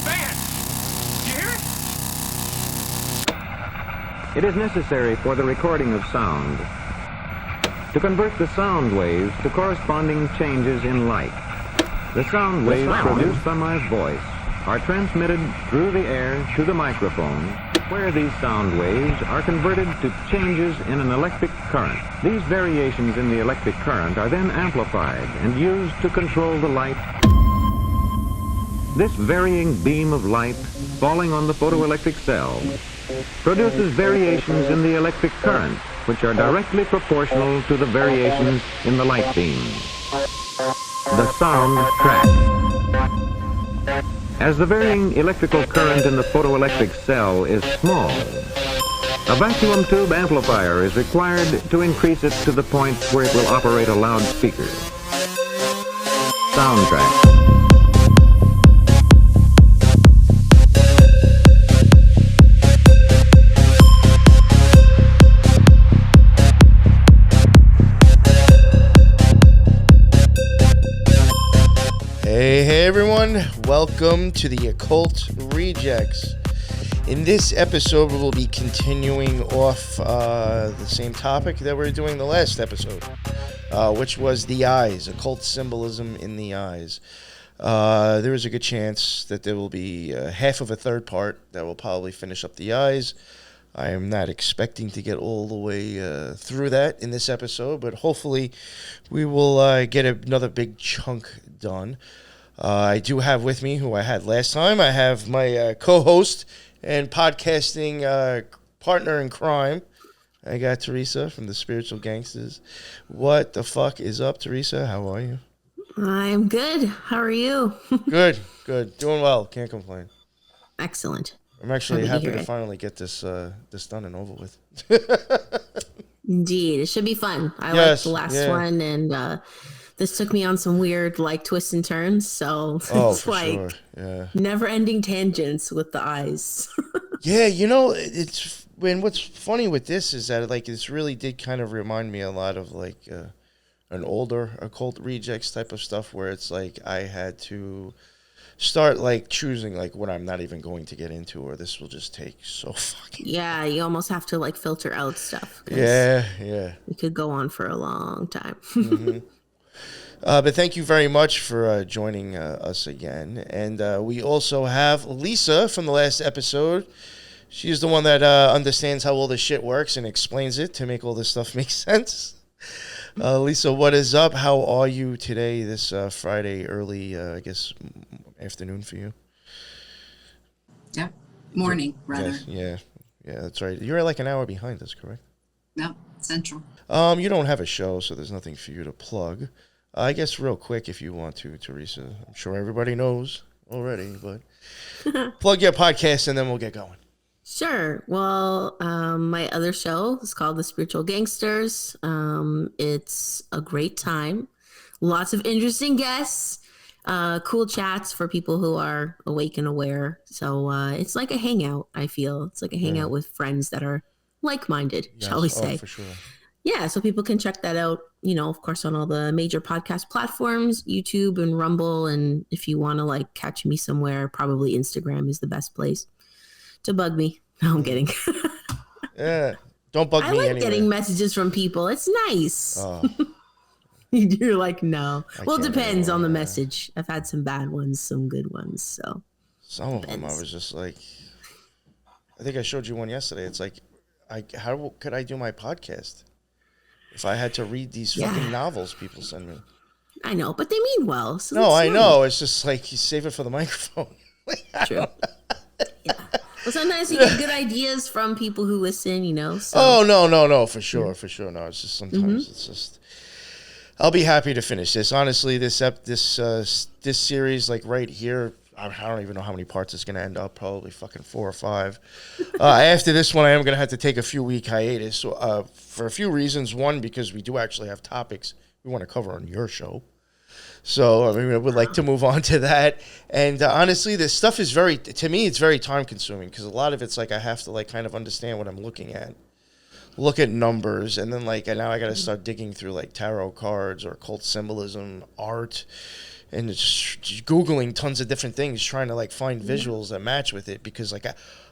band! You hear it? It is necessary for the recording of sound to convert the sound waves to corresponding changes in light. The sound waves produced by my voice are transmitted through the air to the microphone, where these sound waves are converted to changes in an electric current. These variations in the electric current are then amplified and used to control the light. This varying beam of light falling on the photoelectric cell produces variations in the electric current, which are directly proportional to the variations in the light beam. The sound track. As the varying electrical current in the photoelectric cell is small, a vacuum tube amplifier is required to increase it to the point where it will operate a loudspeaker. Sound track. Hey everyone, welcome to the Occult Rejects. In this episode, we will be continuing off the same topic that we were doing the last episode, which was the eyes, occult symbolism in the eyes. There is a good chance that there will be half of a third part that will probably finish up the eyes. I am not expecting to get all the way through that in this episode, but hopefully we will get another big chunk done. I do have with me, who I had last time, I have my co-host and podcasting partner in crime. I got Teresa from the Spiritual Gangsters. What the fuck is up, Teresa? How are you? I'm good. How are you? Good. Doing well. Can't complain. Excellent. I'm actually happy to finally get this done and over with. Indeed. It should be fun. I liked the last one, and this took me on some weird twists and turns, so it's sure. Never-ending tangents with the eyes. Yeah, it's what's funny with this is that this really did kind of remind me a lot of an older Occult Rejects type of stuff, where it's I had to start choosing what I'm not even going to get into, or this will just take so fucking long. You almost have to filter out stuff. Yeah. It could go on for a long time. Mm-hmm. But thank you very much for joining us again. And we also have Lisa from the last episode. She's the one that understands how all this shit works and explains it to make all this stuff make sense. Lisa, what is up? How are you today, this Friday, early, afternoon for you? Yeah, morning, rather. Yes, yeah, that's right. You're an hour behind us, correct? No, Central. You don't have a show, so there's nothing for you to plug. I guess real quick, if you want to, Teresa. I'm sure everybody knows already, but plug your podcast and then we'll get going. Sure. Well, my other show is called The Spiritual Gangsters. It's a great time. Lots of interesting guests. Cool chats for people who are awake and aware. So it's like a hangout, I feel. It's like a hangout with friends that are like-minded, shall we say. For sure. Yeah, so people can check that out, of course, on all the major podcast platforms, YouTube and Rumble. And if you want to catch me somewhere, probably Instagram is the best place to bug me. No, I'm kidding. Yeah, don't bug me anyway. I like getting messages from people. It's nice. Oh. You're no. Well, it depends on the message. I've had some bad ones, some good ones. So some of them I was just I think I showed you one yesterday. It's how could I do my podcast if I had to read these fucking novels people send me? I know, but they mean well. So no, I know. It's just you save it for the microphone. True. Yeah. Well, sometimes you get good ideas from people who listen, So. Oh, no, for sure. No, it's just sometimes it's just. I'll be happy to finish this. Honestly, this series, right here, I don't even know how many parts it's going to end up. Probably fucking 4 or 5. After this one, I am going to have to take a few week hiatus for a few reasons. One, because we do actually have topics we want to cover on your show. So, I would like to move on to that. And honestly, this stuff is to me, it's very time consuming because a lot of it's I have to kind of understand what I'm looking at. Look at numbers, and then and now I got to start digging through tarot cards or occult symbolism, art, and just Googling tons of different things, trying to like find visuals that match with it, because like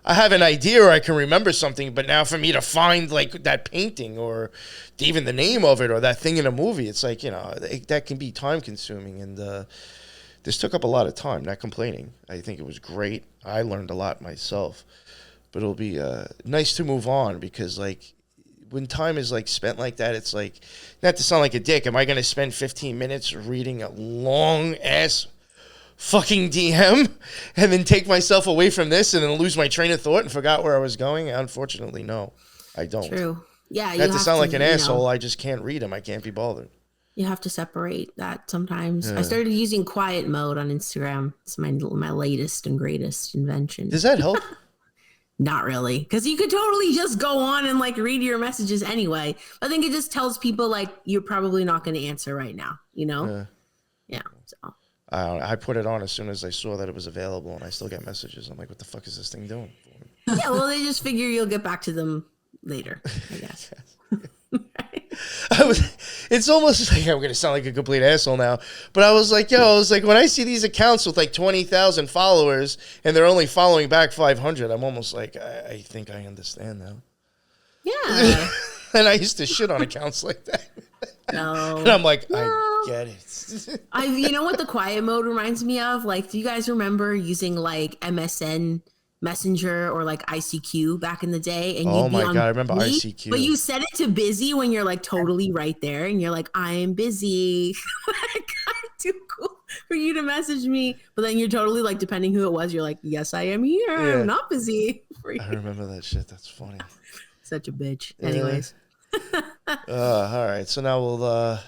I have an idea or I can remember something, but now for me to find like that painting or even the name of it or that thing in a movie, it's like, that can be time consuming. And this took up a lot of time, not complaining. I think it was great. I learned a lot myself, but it'll be nice to move on, because like when time is like spent like that, it's like, not to sound like a dick, am I going to spend 15 minutes reading a long ass fucking DM and then take myself away from this and then lose my train of thought and forgot where I was going? Unfortunately, no, I don't. True. Yeah. Not to sound like an asshole, I just can't read them. I can't be bothered. You have to separate that sometimes. I started using quiet mode on Instagram. It's my latest and greatest invention. Does that help? Not really, because you could totally just go on and like read your messages anyway. I think it just tells people like you're probably not going to answer right now, Yeah. So I put it on as soon as I saw that it was available, and I still get messages. I'm like, what the fuck is this thing doing? Yeah, well, they just figure you'll get back to them later, I guess. It's almost like I'm going to sound like a complete asshole now, but I was like, when I see these accounts with like 20,000 followers and they're only following back 500, I'm almost like, I think I understand now. Yeah. And I used to shit on accounts like that. No. And I'm like, I get it. You know what the quiet mode reminds me of? Like, do you guys remember using like MSN Messenger or like ICQ back in the day? And oh my God, I remember ICQ. But you set it to busy when you're like totally right there and you're like, I'm busy. Like, I'm too cool for you to message me. But then you're totally like, depending who it was, you're like, yes, I am here. I'm not busy for you. I remember that shit. That's funny. Such a bitch. Anyways. All right. So now we'll,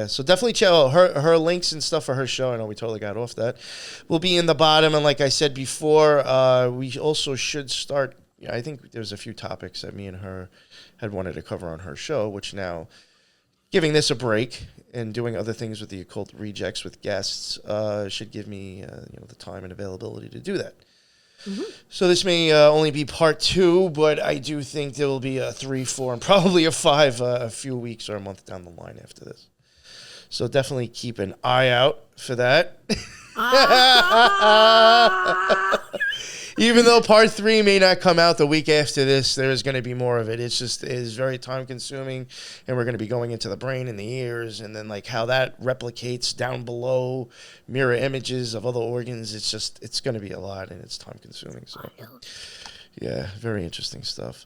so definitely check out her links and stuff for her show. I know we totally got off that. Will be in the bottom. And like I said before, we also should start, I think there's a few topics that me and her had wanted to cover on her show, which now, giving this a break and doing other things with the Occult Rejects with guests should give me the time and availability to do that. Mm-hmm. So this may only be part 2, but I do think there will be a 3, 4, and probably a 5 a few weeks or a month down the line after this. So definitely keep an eye out for that. Even though part 3 may not come out the week after this, there is going to be more of it. It is very time consuming, and we're going to be going into the brain and the ears, and then like how that replicates down below, mirror images of other organs. It's going to be a lot, and it's time consuming. So yeah, very interesting stuff.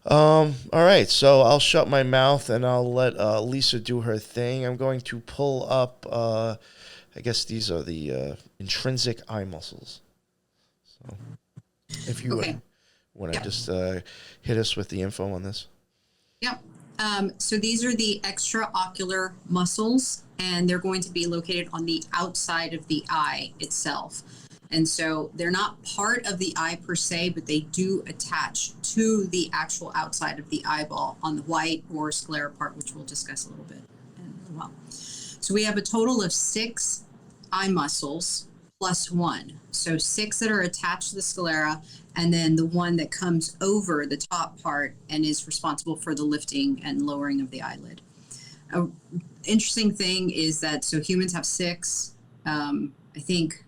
All right, so I'll shut my mouth and I'll let Lisa do her thing. I'm going to pull up, I guess these are the intrinsic eye muscles. So if you want to just hit us with the info on this. Yep. So these are the extraocular muscles, and they're going to be located on the outside of the eye itself. And so they're not part of the eye per se, but they do attach to the actual outside of the eyeball on the white or sclera part, which we'll discuss a little bit in a little while. So we have a total of 6 eye muscles plus 1. So 6 that are attached to the sclera, and then the one that comes over the top part and is responsible for the lifting and lowering of the eyelid. An interesting thing is that, so humans have 6. I think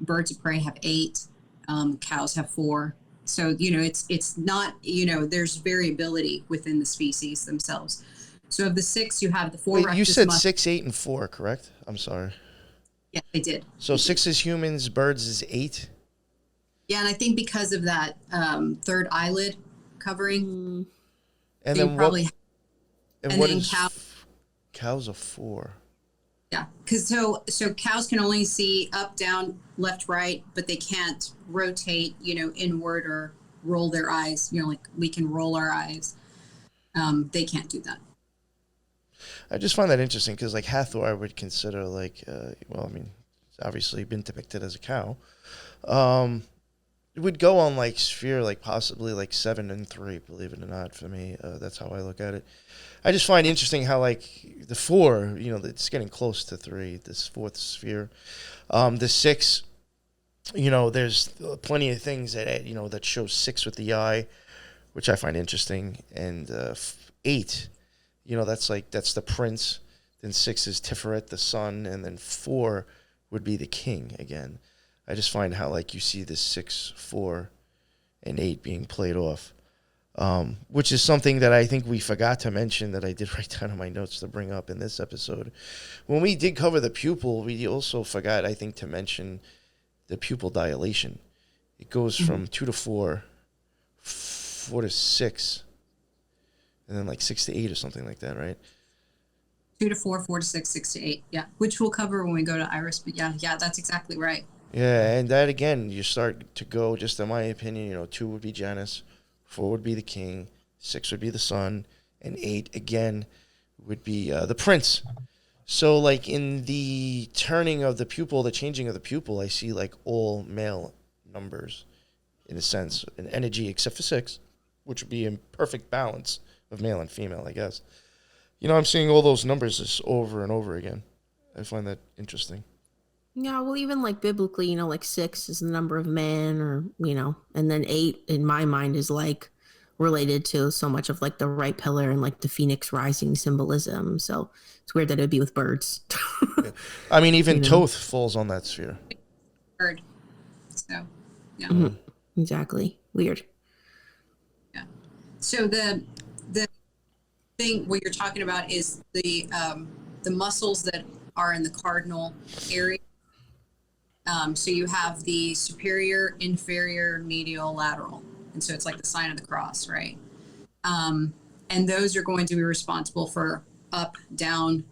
birds of prey have 8. Cows have 4. So, it's not, there's variability within the species themselves. So of the 6, you have the 4 rectus. You said 6, 8, and 4, correct? I'm sorry. Yeah, I did. So 6 is humans, birds is 8? Yeah, and I think because of that third eyelid covering. And then what is cows are 4? Yeah, because so cows can only see up, down, left, right, but they can't rotate, inward or roll their eyes. Like we can roll our eyes. They can't do that. I just find that interesting because, like, Hathor, I would consider, like, it's obviously been depicted as a cow. It would go on, like, sphere, like, possibly, like, 7 and 3, believe it or not, for me. That's how I look at it. I just find interesting how, like, the 4, it's getting close to 3, this 4th sphere. The 6, there's plenty of things that, that show 6 with the eye, which I find interesting. And 8, that's the prince. Then 6 is Tiferet, the sun. And then 4 would be the king again. I just find how like you see this 6, 4, and 8 being played off, which is something that I think we forgot to mention that I did write down in my notes to bring up in this episode. When we did cover the pupil, we also forgot, I think, to mention the pupil dilation. It goes from 2 to 4, 4 to 6, and then like 6 to 8 or something like that, right? 2 to 4, 4 to 6, 6 to 8. Yeah, which we'll cover when we go to iris. But yeah, that's exactly right. Yeah, and that again, you start to go, just in my opinion, 2 would be Janus, 4 would be the king, 6 would be the sun, and 8 again would be the prince. So like in the turning of the pupil, the changing of the pupil, I see like all male numbers in a sense, in energy except for 6, which would be in perfect balance of male and female, I guess. I'm seeing all those numbers just over and over again. I find that interesting. Yeah, well, even like biblically, like 6 is the number of man, or, and then 8 in my mind is like related to so much of like the right pillar and like the phoenix rising symbolism. So it's weird that it would be with birds. Yeah. I mean, even Thoth falls on that sphere. Bird. So, yeah. Mm-hmm. Exactly. Weird. Yeah. So the thing what you're talking about is the muscles that are in the cardinal area. So you have the superior, inferior, medial, lateral. And so it's like the sign of the cross, right? And those are going to be responsible for up, down,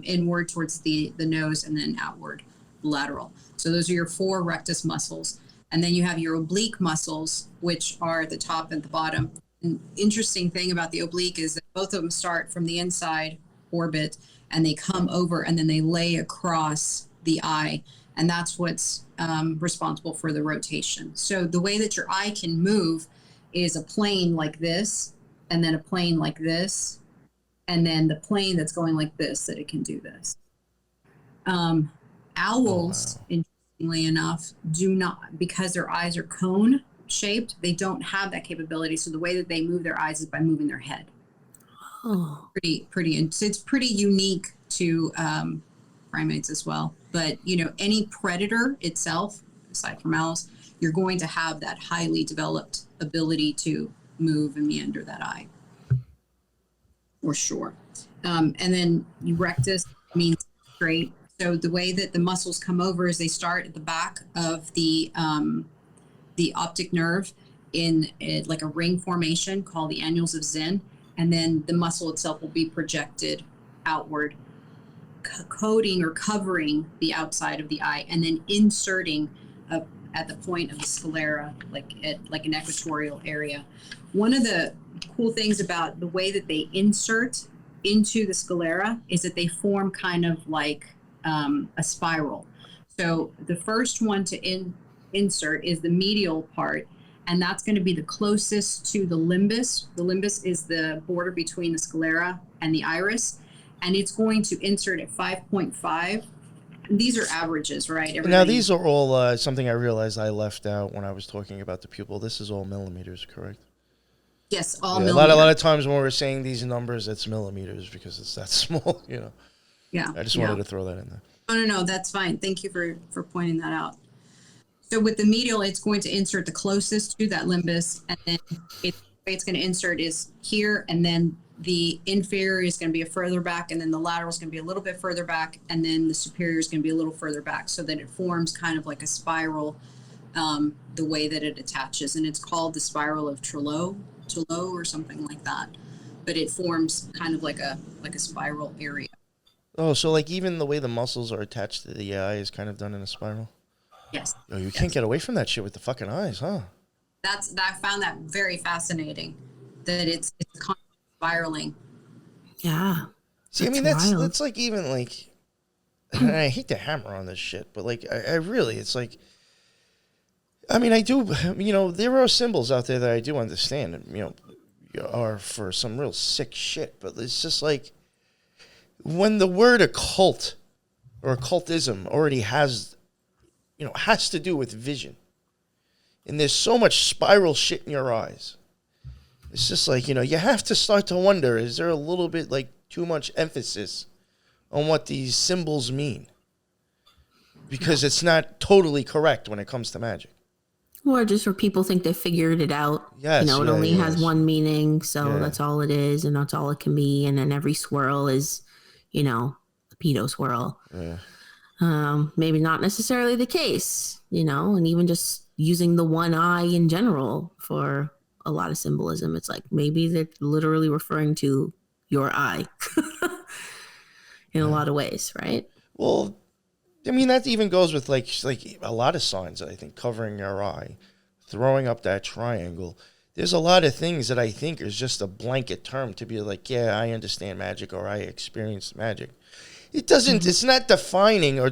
inward towards the nose, and then outward, lateral. So those are your 4 rectus muscles. And then you have your oblique muscles, which are at the top and the bottom. An interesting thing about the oblique is that both of them start from the inside orbit, and they come over and then they lay across the eye. And that's what's responsible for the rotation. So the way that your eye can move is a plane like this, and then a plane like this, and then the plane that's going like this, that it can do this. Owls, interestingly enough, do not, because their eyes are cone shaped, they don't have that capability. So the way that they move their eyes is by moving their head. Oh. It's pretty unique to primates as well. But, any predator itself, aside from owls, you're going to have that highly developed ability to move and meander that eye, for sure. And then rectus means straight. So the way that the muscles come over is they start at the back of the optic nerve in like a ring formation called the annuals of Zen. And then the muscle itself will be projected outward, coating or covering the outside of the eye, and then inserting at the point of the sclera, like an equatorial area. One of the cool things about the way that they insert into the sclera is that they form kind of like a spiral. So the first one to insert is the medial part, and that's going to be the closest to the limbus. The limbus is the border between the sclera and the iris, and it's going to insert at 5.5. These are averages, right? Now, these are all something I realized I left out when I was talking about the pupil. This is all millimeters, correct? Yes, all millimeters. A lot of times when we're saying these numbers, it's millimeters because it's that small, Yeah. I just wanted to throw that in there. No, that's fine. Thank you for pointing that out. So with the medial, it's going to insert the closest to that limbus, and then the way it's going to insert is here, and then the inferior is going to be further back, and then the lateral is going to be a little bit further back, and then the superior is going to be a little further back, so that it forms kind of like a spiral, the way that it attaches, and it's called the spiral of Trello or something like that. But it forms kind of like a spiral area. Oh, so like even the way the muscles are attached to the eye is kind of done in a spiral? Yes. Oh, you can't get away from that shit with the fucking eyes, huh? I found that very fascinating, that it's constantly spiraling. Yeah. See, I mean, that's like even like, I hate to hammer on this shit, but like, I really, it's like, I mean, I do, there are symbols out there that I do understand, are for some real sick shit, but it's just like, when the word occult or occultism already has to do with vision, and there's so much spiral shit in your eyes, it's just like, you have to start to wonder, is there a little bit like too much emphasis on what these symbols mean? because it's not totally correct when it comes to magic. Or just where people think they figured it out. Yes, You know, it only has yes. one meaning, so Yeah. that's all it is, and that's all it can be. And then every swirl is, you know, a pedo swirl. Yeah. Maybe not necessarily the case, you know, and even just using the one eye in general for a lot of symbolism. It's like maybe they're literally referring to your eye in a lot of ways, right? Well, I mean, that even goes with like a lot of signs, I think, covering your eye, throwing up that triangle. There's a lot of things that I think is just a blanket term to be like, yeah, I understand magic or I experience magic. It doesn't, it's not defining or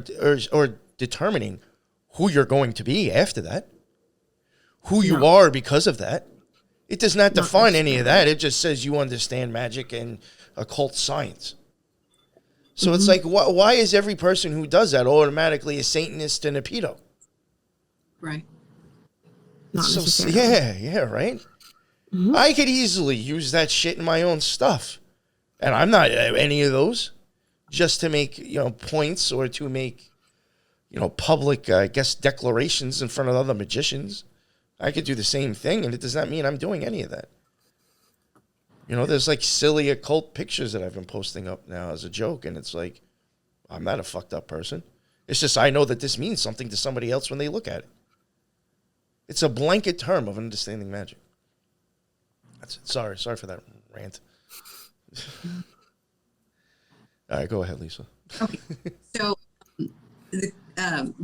determining who you're going to be after that, who you are because of that. It does not define any of that. It just says you understand magic and occult science. So it's like, why is every person who does that automatically a Satanist and a pedo? Right. Not So, necessarily. yeah, right? I could easily use that shit in my own stuff. And I'm not any of those. Just to make, you know, points or to make, you know, public, I guess, declarations in front of other magicians. I could do the same thing, and it does not mean I'm doing any of that. You know, there's like silly occult pictures that I've been posting up now as a joke, and it's like, I'm not a fucked up person. It's just I know that this means something to somebody else when they look at it. It's a blanket term of understanding magic. That's it. Sorry for that rant. All right, go ahead, Lisa. Okay. So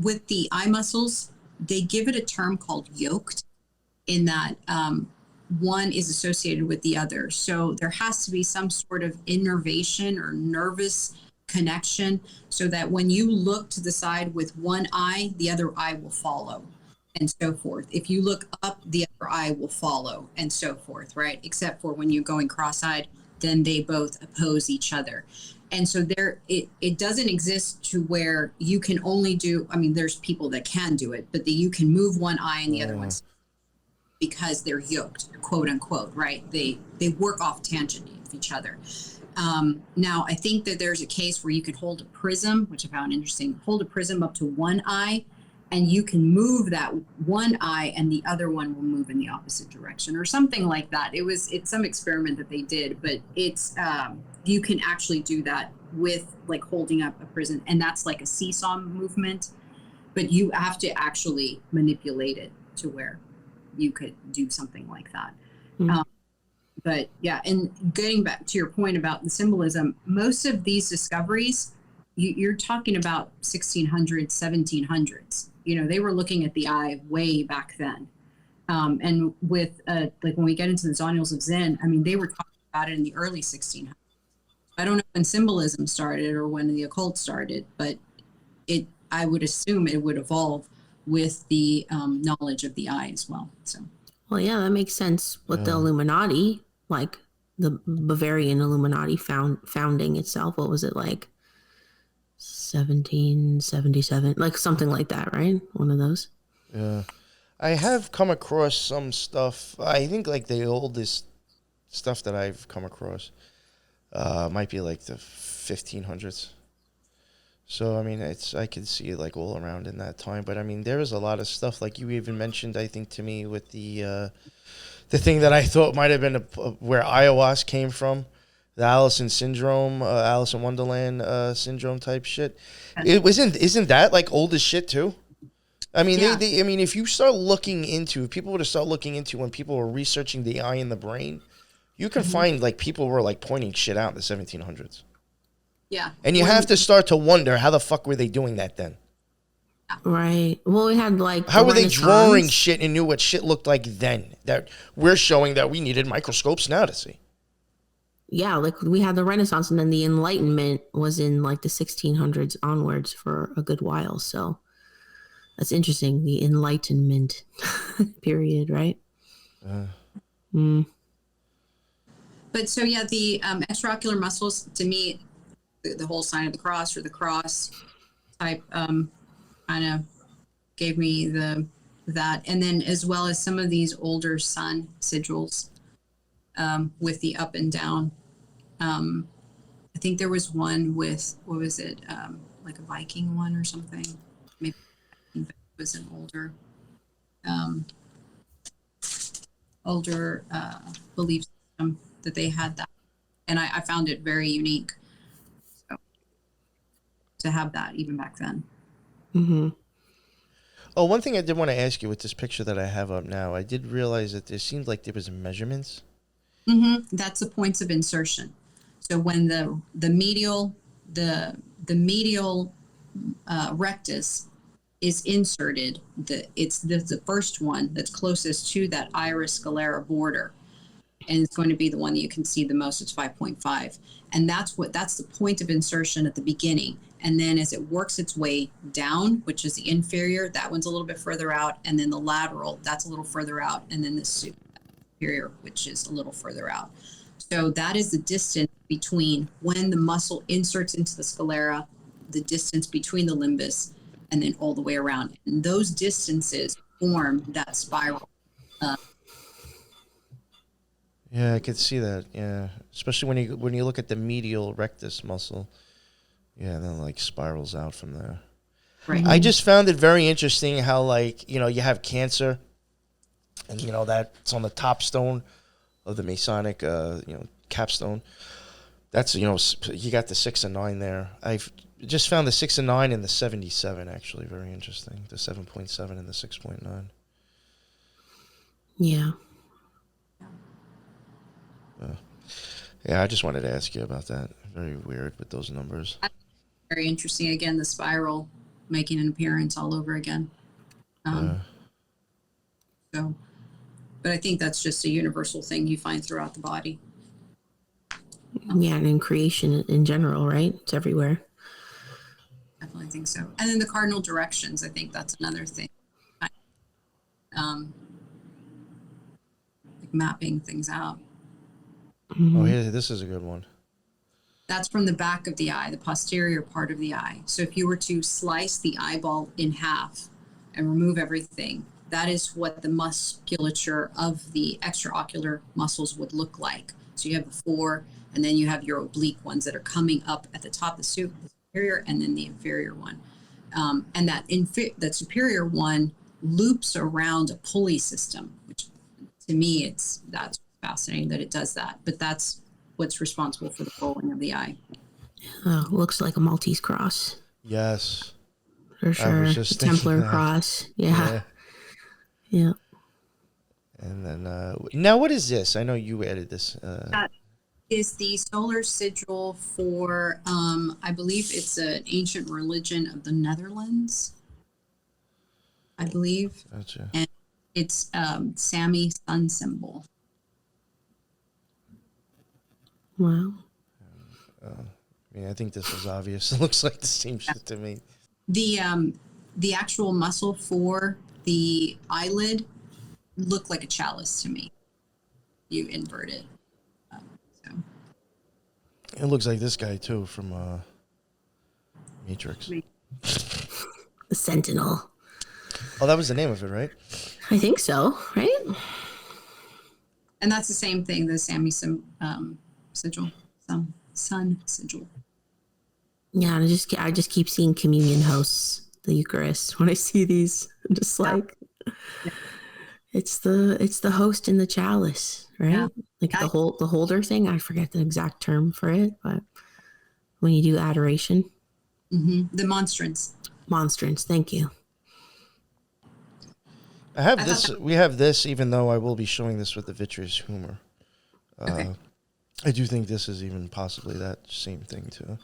with the eye muscles, they give it a term called yoked, in that one is associated with the other. So there has to be some sort of innervation or nervous connection so that when you look to the side with one eye, the other eye will follow, and so forth. If you look up, the other eye will follow, and so forth, right? Except for when you're going cross-eyed, then they both oppose each other. And so it doesn't exist to where you can only do, I mean, there's people that can do it, but you can move one eye and the other one's, because they're yoked, quote unquote, right? They work off tangent of each other. Now, I think that there's a case where you could hold a prism, which I found interesting, hold a prism up to one eye, and you can move that one eye and the other one will move in the opposite direction or something like that. It's some experiment that they did, but it's, you can actually do that with like holding up a prism, and that's like a seesaw movement, but you have to actually manipulate it to where you could do something like that. But yeah, and getting back to your point about the symbolism, most of these discoveries, you're talking about 1600s, 1700s. You know, they were looking at the eye way back then. And with like when we get into the zonules of Zen, I mean, they were talking about it in the early 1600s. I don't know when symbolism started or when the occult started, but I would assume it would evolve with the knowledge of the eye as well. So, Well, yeah, that makes sense with the Illuminati, like the Bavarian Illuminati founding itself. What was it, like 1777, like something like that, right? One of those. Yeah. I have come across some stuff. I think like the oldest stuff that I've come across might be like the 1500s. So, I mean, I could see it like all around in that time. But, I mean, there is a lot of stuff like you even mentioned, I think, to me with the thing that I thought might have been where ayahuasca came from, the Alice in Wonderland syndrome type shit. Isn't that like old as shit too? I mean, Yeah. I mean, if you start looking into, if people were to start looking into when people were researching the eye and the brain, you can find like people were like pointing shit out in the 1700s. yeah. And you have to start to wonder, how the fuck were they doing that then? Right. Well, we had like How the were they drawing Renaissance. shit and knew what shit looked like then? That we're showing that we needed microscopes now to see. Yeah, like we had the Renaissance, and then the Enlightenment was in like the 1600s onwards for a good while. So that's interesting. The Enlightenment period, right? But so, yeah, the extraocular muscles, to me, the whole sign of the cross or the cross type kind of gave me that. And then as well as some of these older sun sigils with the up and down. I think there was one with, what was it, like a Viking one or something. maybe it was an um, older belief system that they had that. And I found it very unique, so, to have that even back then. Mm-hmm. Oh, one thing I did want to ask you with this picture that I have up now, I did realize that there seemed like there was measurements. That's the points of insertion. So when the medial rectus is inserted, it's the first one that's closest to that iris sclera border, and it's going to be the one that you can see the most. It's 5.5, and that's the point of insertion at the beginning. And then as it works its way down, which is the inferior, that one's a little bit further out, and then the lateral, that's a little further out, and then the superior, which is a little further out. So that is the distance between when the muscle inserts into the sclera, the distance between the limbus, and then all the way around. And those distances form that spiral. Yeah, I could see that. Yeah, especially when you look at the medial rectus muscle. Yeah, then like spirals out from there. Right. I just found it very interesting how, like, you have cancer, and that's on the top stone of the Masonic capstone. That's you got the 6 and 9 there. I've just found the 6 and 9 and the 77 actually very interesting. The 7.7 and the 6.9. Yeah. Yeah, I just wanted to ask you about that. Very weird with those numbers. Very interesting. Again, the spiral making an appearance all over again. So, but I think that's just a universal thing you find throughout the body. Yeah, and in creation in general, right? It's everywhere. Definitely think so. And then the cardinal directions, I think that's another thing. Like mapping things out. Oh, this is a good one. That's from the back of the eye, the posterior part of the eye. So if you were to slice the eyeball in half and remove everything, that is what the musculature of the extraocular muscles would look like. So you have the 4, and then you have your oblique ones that are coming up at the top, the superior, and then the inferior one. And that superior one loops around a pulley system, which to me, that's fascinating that it does that. But that's what's responsible for the rolling of the eye. Looks like a Maltese cross. Yes. For sure. was just The Templar thinking that. cross. Yeah. Yeah. And then, now what is this? I know you added this. That is the solar sigil for, I believe it's an ancient religion of the Netherlands, I believe. Gotcha. And it's Sami sun symbol. Wow. I think this is obvious. It looks like the same shit to me. The actual muscle for the eyelid looked like a chalice to me. You invert it. So. It looks like this guy too from Matrix. The Sentinel. Oh, that was the name of it, right? I think so, right? And that's the same thing, the Sami sigil, sun sigil. Yeah, and I just keep seeing communion hosts, the Eucharist. When I see these, I'm just like, it's the host in the chalice, right? Yeah. Like the holder thing. I forget the exact term for it, but when you do adoration, The monstrance. Monstrance. Thank you. I have this. We have this, even though I will be showing this with the vitreous humor. Okay. I do think this is even possibly that same thing too.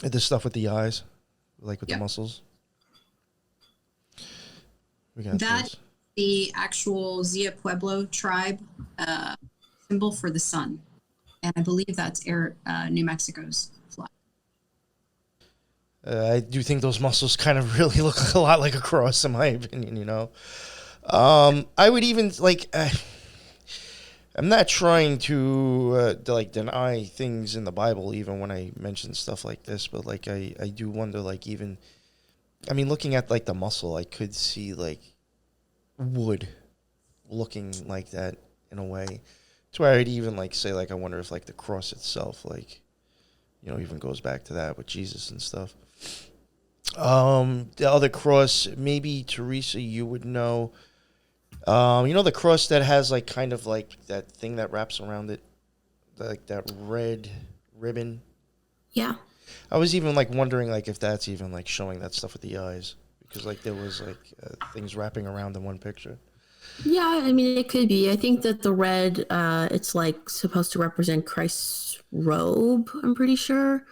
This stuff with the eyes, like with the muscles. We got That this. The actual Zia Pueblo tribe symbol for the sun, and I believe that's New Mexico's flag. I do think those muscles kind of really look a lot like a cross, in my opinion. I would even like. I'm not trying to deny things in the Bible, even when I mention stuff like this. But like, I do wonder, like, even, looking at like the muscle, I could see like wood looking like that in a way, to where I'd even like say like I wonder if like the cross itself, like, even goes back to that with Jesus and stuff. The other cross, maybe Teresa, you would know. You know the cross that has like kind of like that thing that wraps around it, like that red ribbon. Yeah. I was even like wondering like if that's even like showing that stuff with the eyes, because like there was like things wrapping around in one picture. Yeah, I mean, it could be. I think that the red, it's like supposed to represent Christ's robe, I'm pretty sure.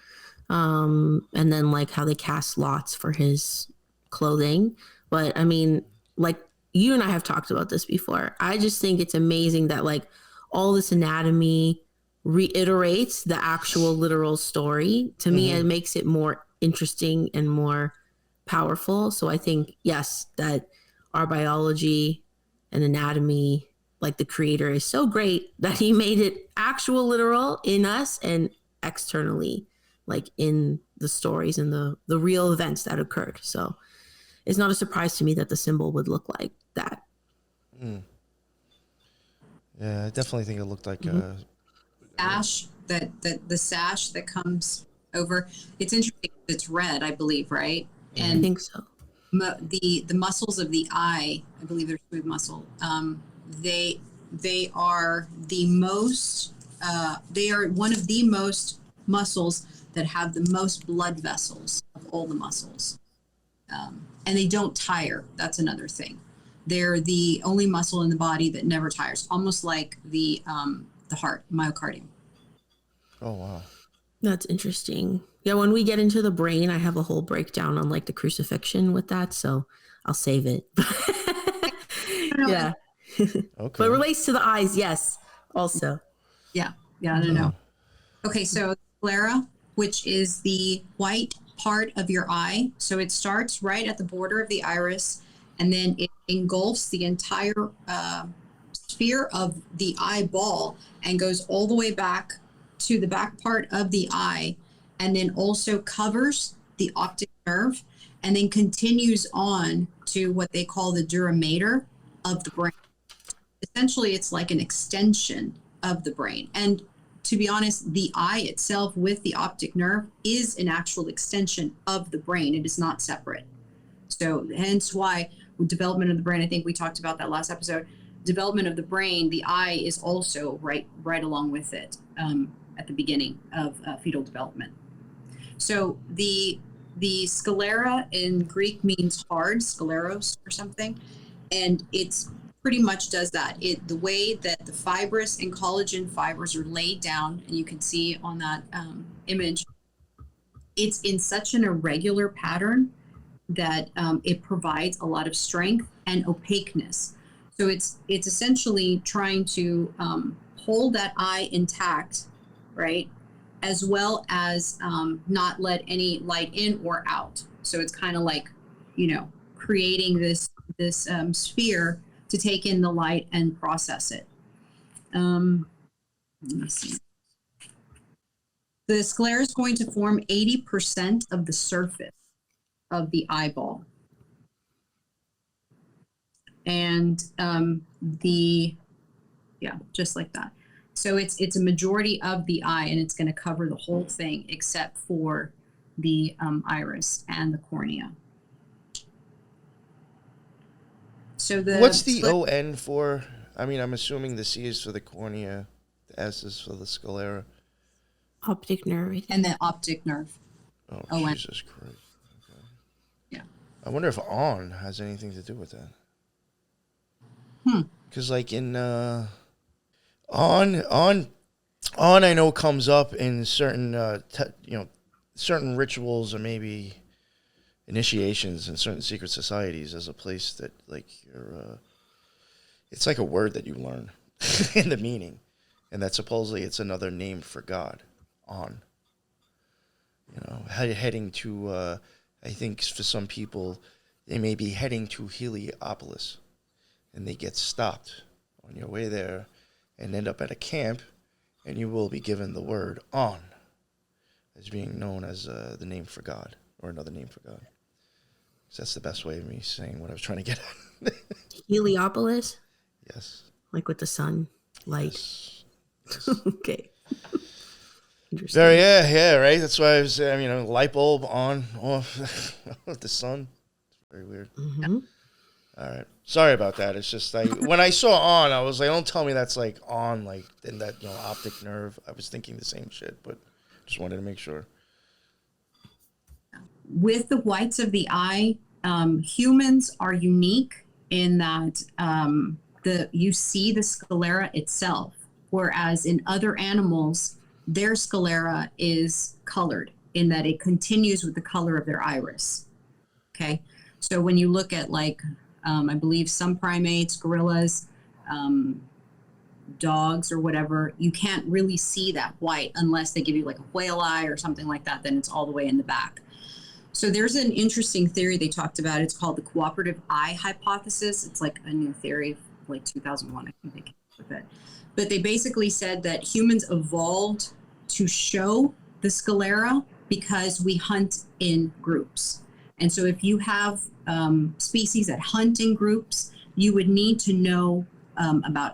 And then like how they cast lots for his clothing. But I mean, like you and I have talked about this before. I just think it's amazing that like all this anatomy reiterates the actual literal story. To me, it makes it more interesting and more powerful. So I think, yes, that our biology and anatomy, like the creator is so great that he made it actual literal in us and externally, like in the stories and the real events that occurred. So it's not a surprise to me that the symbol would look like that. Yeah, I definitely think it looked like Sash that the sash that comes over. It's interesting. It's red, I believe, right? I And think so. the muscles of the eye, I believe they're smooth muscle. They are the most. They are one of the most muscles that have the most blood vessels of all the muscles, and they don't tire. That's another thing. They're the only muscle in the body that never tires, almost like the heart, myocardium. oh wow. That's interesting. Yeah, when we get into the brain, I have a whole breakdown on like the crucifixion with that, so I'll save it. Yeah. Okay. But relates to the eyes, yes, also. Yeah, I don't know. Okay, so sclera, which is the white part of your eye. So it starts right at the border of the iris, and then it engulfs the entire sphere of the eyeball and goes all the way back to the back part of the eye, and then also covers the optic nerve, and then continues on to what they call the dura mater of the brain. Essentially, it's like an extension of the brain. And to be honest, the eye itself with the optic nerve is an actual extension of the brain. It is not separate. So hence why with development of the brain, I think we talked about that last episode, development of the brain, the eye is also right along with it at the beginning of fetal development. So the sclera in Greek means hard, scleros or something, and it's pretty much does that. The way that the fibrous and collagen fibers are laid down, and you can see on that image, it's in such an irregular pattern that it provides a lot of strength and opaqueness. So it's essentially trying to hold that eye intact, right? As well as not let any light in or out. So it's kind of like, creating this sphere to take in the light and process it. Let me see. The sclera is going to form 80% of the surface of the eyeball. And just like that. So it's a majority of the eye, and it's going to cover the whole thing except for the iris and the cornea. So what's the ON for? I mean, I'm assuming the C is for the cornea, the S is for the sclera. Optic nerve. And the optic nerve. Oh, ON. Jesus Christ. Okay. Yeah. I wonder if on has anything to do with that. Because like in on I know comes up in certain certain rituals or maybe initiations in certain secret societies as a place that like you're it's like a word that you learn in the meaning, and that supposedly it's another name for God. On, heading to I think for some people they may be heading to Heliopolis, and they get stopped on your way there and end up at a camp, and you will be given the word on as being known as the name for God, or another name for God. So that's the best way of me saying what I was trying to get at. Heliopolis? Yes. Like with the sun light. Yes. Okay. interesting. Yeah, right. That's why I was, light bulb on, off, with the sun. Very weird. Mm-hmm. All right. Sorry about that. It's just when I saw on, I was like, don't tell me that's like on, like in that optic nerve. I was thinking the same shit, but just wanted to make sure. With the whites of the eye, humans are unique in that you see the sclera itself, whereas in other animals, their sclera is colored in that it continues with the color of their iris. Okay, so when you look at I believe some primates, gorillas, dogs or whatever, you can't really see that white unless they give you like a whale eye or something like that. Then it's all the way in the back. So there's an interesting theory they talked about. It's called the cooperative eye hypothesis. It's like a new theory, like 2001, I think they came up with it. But they basically said that humans evolved to show the sclera because we hunt in groups. And so if you have species that hunt in groups, you would need to know about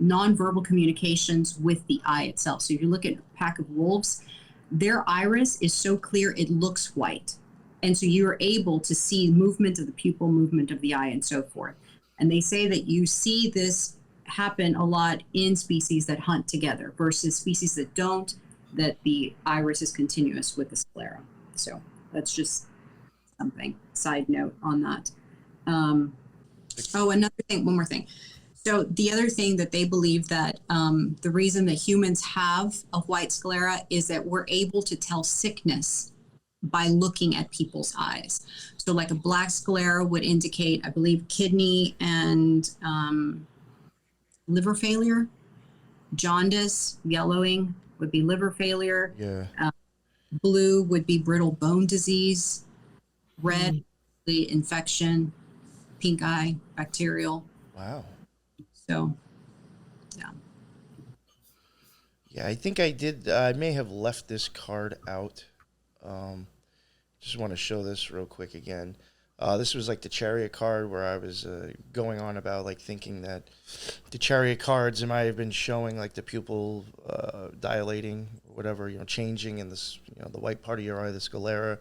nonverbal communications with the eye itself. So if you look at a pack of wolves, their iris is so clear it looks white. And so you're able to see movement of the pupil, movement of the eye, and so forth. And they say that you see this happen a lot in species that hunt together versus species that don't, that the iris is continuous with the sclera. So that's just something, side note on that. Another thing, one more thing. So the other thing that they believe that the reason that humans have a white sclera is that we're able to tell sickness by looking at people's eyes. So like a black sclera would indicate, I believe, kidney and liver failure. Jaundice, yellowing would be liver failure. Yeah. Blue would be brittle bone disease. Red, the infection. Pink eye, bacterial. Wow. So, yeah. Yeah, I think I did. I may have left this card out. Just want to show this real quick again. This was like the Chariot card where I was going on about like thinking that the Chariot cards might have been showing like the pupil dilating or whatever, changing in this, the white part of your eye, the sclera,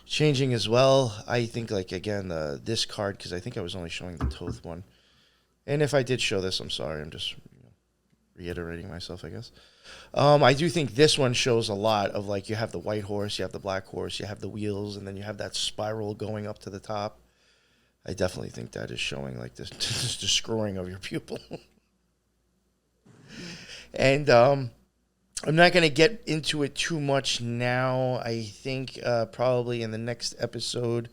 changing as well. I think like, again, this card, because I think I was only showing the Toth one. And if I did show this, I'm sorry. I'm just reiterating myself, I guess. I do think this one shows a lot of like you have the white horse, you have the black horse, you have the wheels, and then you have that spiral going up to the top. I definitely think that is showing like this the screwing of your pupil. And I'm not going to get into it too much now. I think probably in the next episode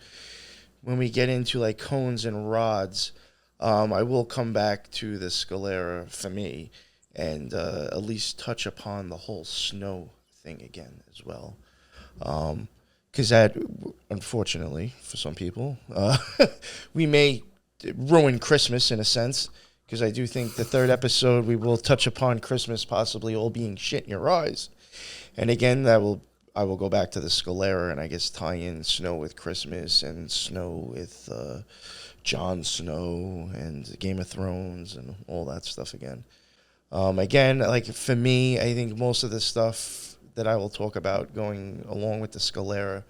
when we get into like cones and rods, I will come back to the sclera for me and at least touch upon the whole snow thing again as well. Because that, unfortunately, for some people, we may ruin Christmas in a sense, because I do think the third episode we will touch upon Christmas possibly all being shit in your eyes. And again, I will go back to the sclera and I guess tie in snow with Christmas and snow with Jon Snow and Game of Thrones and all that stuff again. Again, like for me, I think most of the stuff that I will talk about going along with the sclera,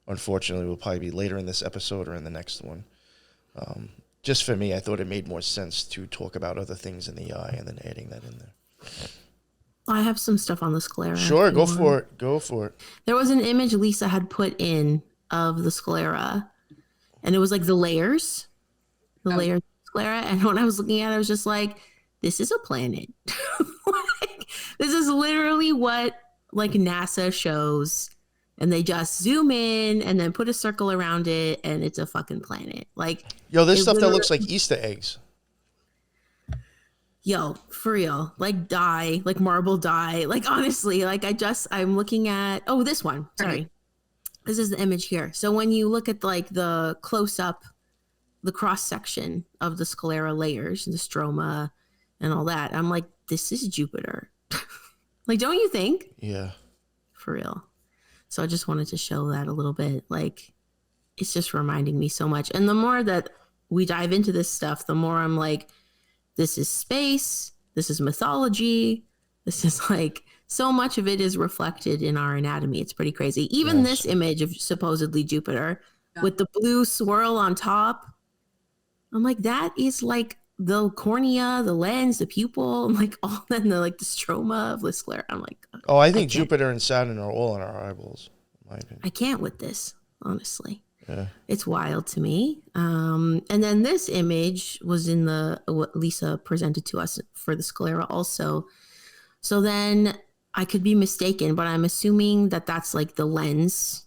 unfortunately, will probably be later in this episode or in the next one. Just for me, I thought it made more sense to talk about other things in the eye and then adding that in there. I have some stuff on the sclera. Sure, go for it. Go for it. There was an image Lisa had put in of the sclera, and it was like the layers of the sclera. And when I was looking at it, I was just like, this is a planet. Like, this is literally what like NASA shows, and they just zoom in and then put a circle around it, and it's a fucking planet. Like, yo, this stuff that looks like Easter eggs. Yo, for real, like dye, like marble dye. Like honestly, like I'm looking at, this one. Sorry, this is the image here. So when you look at like the close up, the cross section of the sclera layers, the stroma, and all that, I'm like, this is Jupiter. Like, don't you think? Yeah. For real. So I just wanted to show that a little bit. Like, it's just reminding me so much. And the more that we dive into this stuff, the more I'm like, this is space. This is mythology. This is like so much of it is reflected in our anatomy. It's pretty crazy. Even Yes. this image of supposedly Jupiter Yeah. with the blue swirl on top, I'm like, that is like the cornea, the lens, the pupil, and like all then the like the stroma of the sclera. I'm like, Oh, I think can't- Jupiter and Saturn are all in our eyeballs, in my opinion. I can't with this, honestly. Yeah. It's wild to me. And then this image was in the what Lisa presented to us for the sclera also. So then I could be mistaken, but I'm assuming that that's like the lens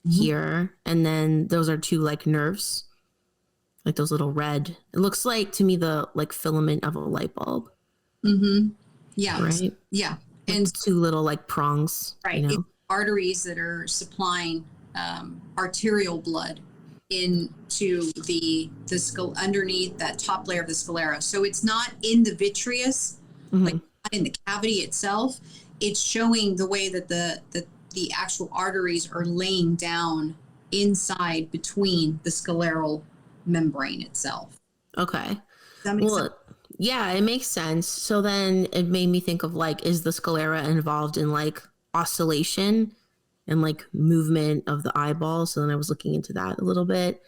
here, and then those are two like nerves, like those little red. It looks like to me the like filament of a light bulb, Yeah. right? Yeah. And And two little like prongs, right, you know? it's arteries that are supplying arterial blood into the underneath that top layer of the sclera. So it's not in the vitreous, like not in the cavity itself. It's showing the way that the actual arteries are laying down inside between the scleral membrane itself. Okay. Does that make sense? Yeah, it makes sense. So then it made me think of like, is the sclera involved in like oscillation and like movement of the eyeball? So then I was looking into that a little bit.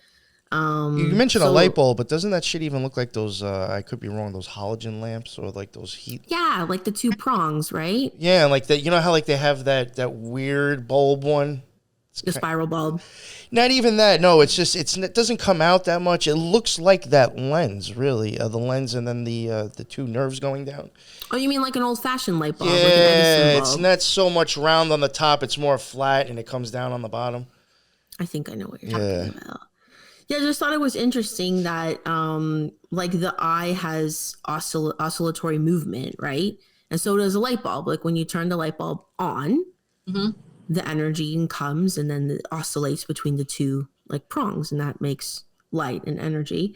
You mentioned a so- light bulb, but doesn't that shit even look like those, I could be wrong, those halogen lamps or like those heat? Yeah, like the two prongs, right? Yeah, like that. You know how like they have that weird bulb one? The spiral bulb. Not even that. No, it's just it doesn't come out that much. It looks like that lens, really. The lens and then the two nerves going down. Oh, you mean like an old-fashioned light bulb? Like an Yeah, Edison it's bulb. not so much round on the top. It's more flat and it comes down on the bottom. I think I know what you're Yeah. talking about. Yeah, I just thought it was interesting that like the eye has oscillatory movement, right? And so does a light bulb. Like when you turn the light bulb on, the energy comes and then it oscillates between the two like prongs, and that makes light and energy.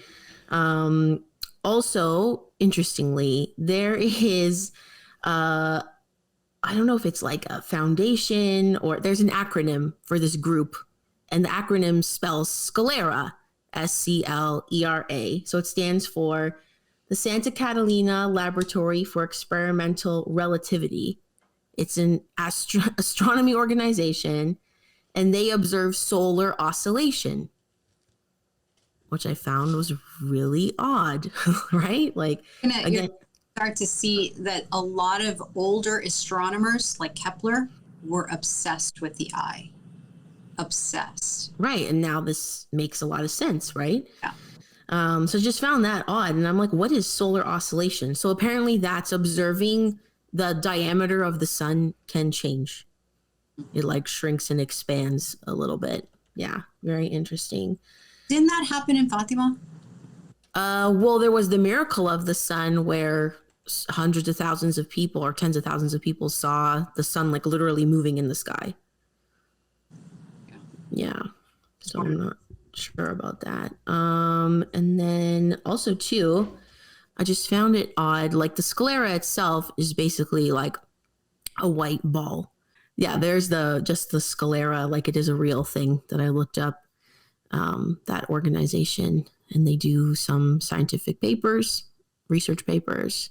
Also, interestingly, there is I don't know if it's like a foundation or there's an acronym for this group, and the acronym spells Sclera, Sclera. So it stands for the Santa Catalina Laboratory for Experimental Relativity. It's an astronomy organization, and they observe solar oscillation, which I found was really odd, right? Like, You're start to see that a lot of older astronomers like Kepler were obsessed with the eye. Obsessed. right. And now this makes a lot of sense, right? Yeah. So just found that odd. And I'm like, what is solar oscillation? So apparently that's observing the diameter of the sun can change. It like shrinks and expands a little bit. Yeah, very interesting. Didn't that happen in Fatima? Well, there was the miracle of the sun where hundreds of thousands of people or tens of thousands of people saw the sun like literally moving in the sky. Yeah. So I'm not sure about that. And then also too, I just found it odd. Like the sclera itself is basically like a white ball. Yeah, there's just the sclera, like it is a real thing that I looked up, that organization, and they do some scientific papers, research papers.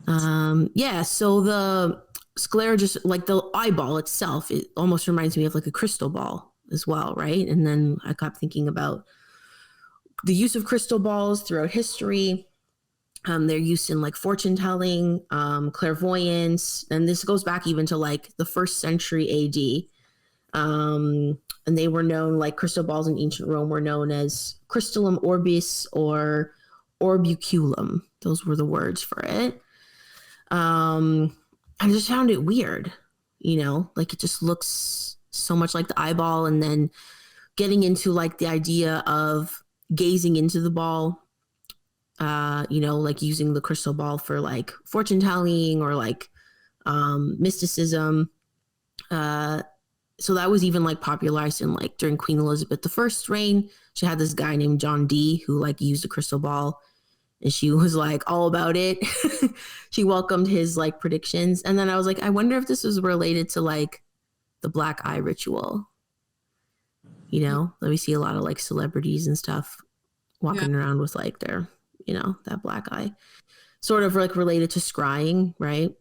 Yeah, so the sclera, just like the eyeball itself, it almost reminds me of like a crystal ball as well, right? And then I kept thinking about the use of crystal balls throughout history. Their use in like fortune telling, clairvoyance, and this goes back even to like the 1st century AD. And they were known, like crystal balls in ancient Rome were known as crystallum orbis or orbiculum. Those were the words for it. I just found it weird, like it just looks so much like the eyeball, and then getting into like the idea of gazing into the ball, like using the crystal ball for like fortune telling or like mysticism. So that was even like popularized in like during Queen Elizabeth I's reign. She had this guy named John Dee who like used a crystal ball, and she was like all about it. She welcomed his like predictions. And then I was like, I wonder if this was related to like the black eye ritual. We see a lot of like celebrities and stuff walking around with like their, that black eye, sort of like related to scrying, right?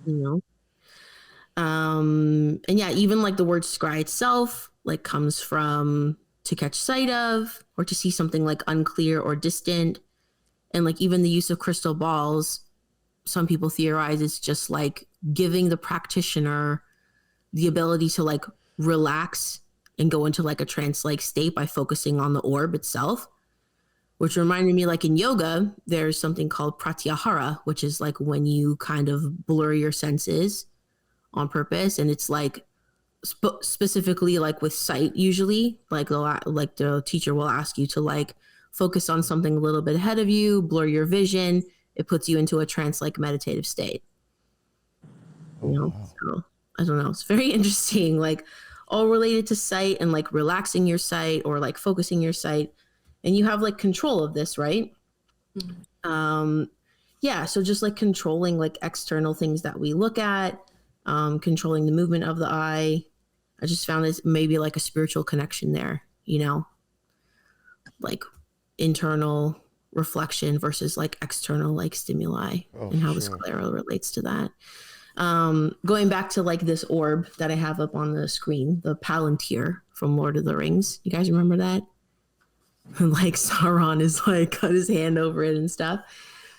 you know. And yeah, even like the word scry itself like comes from to catch sight of or to see something like unclear or distant. And like even the use of crystal balls, some people theorize it's just like giving the practitioner the ability to like relax and go into like a trance-like state by focusing on the orb itself, which reminded me like in yoga, there's something called pratyahara, which is like when you kind of blur your senses on purpose. And it's like specifically like with sight, usually like the teacher will ask you to like focus on something a little bit ahead of you, blur your vision. It puts you into a trance-like meditative state. You know, so I don't know. It's very interesting, like all related to sight and like relaxing your sight or like focusing your sight. And you have like control of this, right? Mm-hmm. Yeah. So just like controlling like external things that we look at, controlling the movement of the eye. I just found this maybe like a spiritual connection there, you know, like internal reflection versus like external like stimuli and how the sclera relates to that. Going back to like this orb that I have up on the screen, the Palantir from Lord of the Rings. You guys remember that? And like Sauron is like got his hand over it and stuff.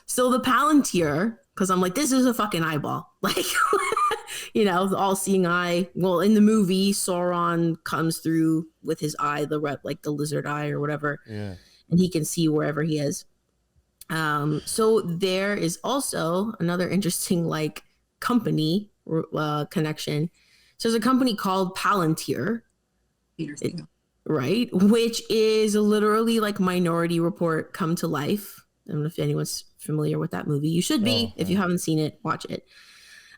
So the Palantir, because I'm like, this is a fucking eyeball. Like, you know, the all-seeing eye. Well, in the movie, Sauron comes through with his eye, like the lizard eye or whatever. Yeah. And he can see wherever he is. So there is also another interesting like company connection. So there's a company called Palantir, right? Which is literally like Minority Report come to life. I don't know if anyone's familiar with that movie. You should be. If you haven't seen it, watch it.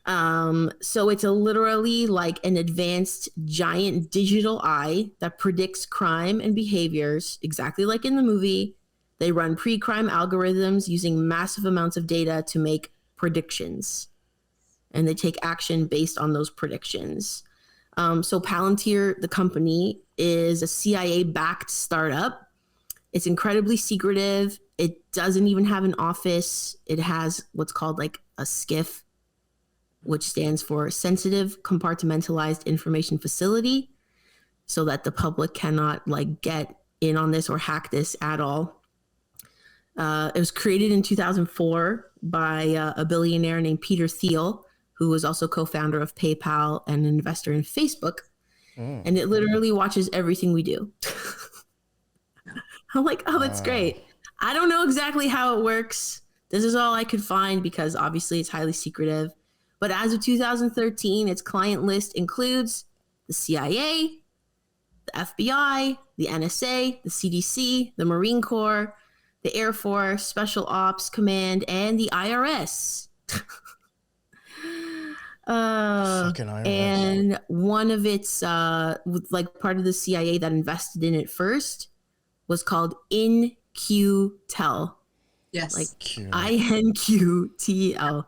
So it's literally like an advanced giant digital eye that predicts crime and behaviors exactly like in the movie. They run pre-crime algorithms using massive amounts of data to make predictions. And they take action based on those predictions. So Palantir, the company, is a CIA-backed startup. It's incredibly secretive. It doesn't even have an office. It has what's called like a SCIF, which stands for Sensitive Compartmentalized Information Facility, so that the public cannot like get in on this or hack this at all. It was created in 2004 by a billionaire named Peter Thiel, who was also co-founder of PayPal and an investor in Facebook. And it literally watches everything we do. I'm like, oh, that's great. I don't know exactly how it works. This is all I could find because obviously it's highly secretive. But as of 2013, its client list includes the CIA, the FBI, the NSA, the CDC, the Marine Corps, the Air Force, Special Ops Command, and the IRS. Fucking IRS. And one of its, like part of the CIA that invested in it first was called InQtel. Yes. Like INQTL.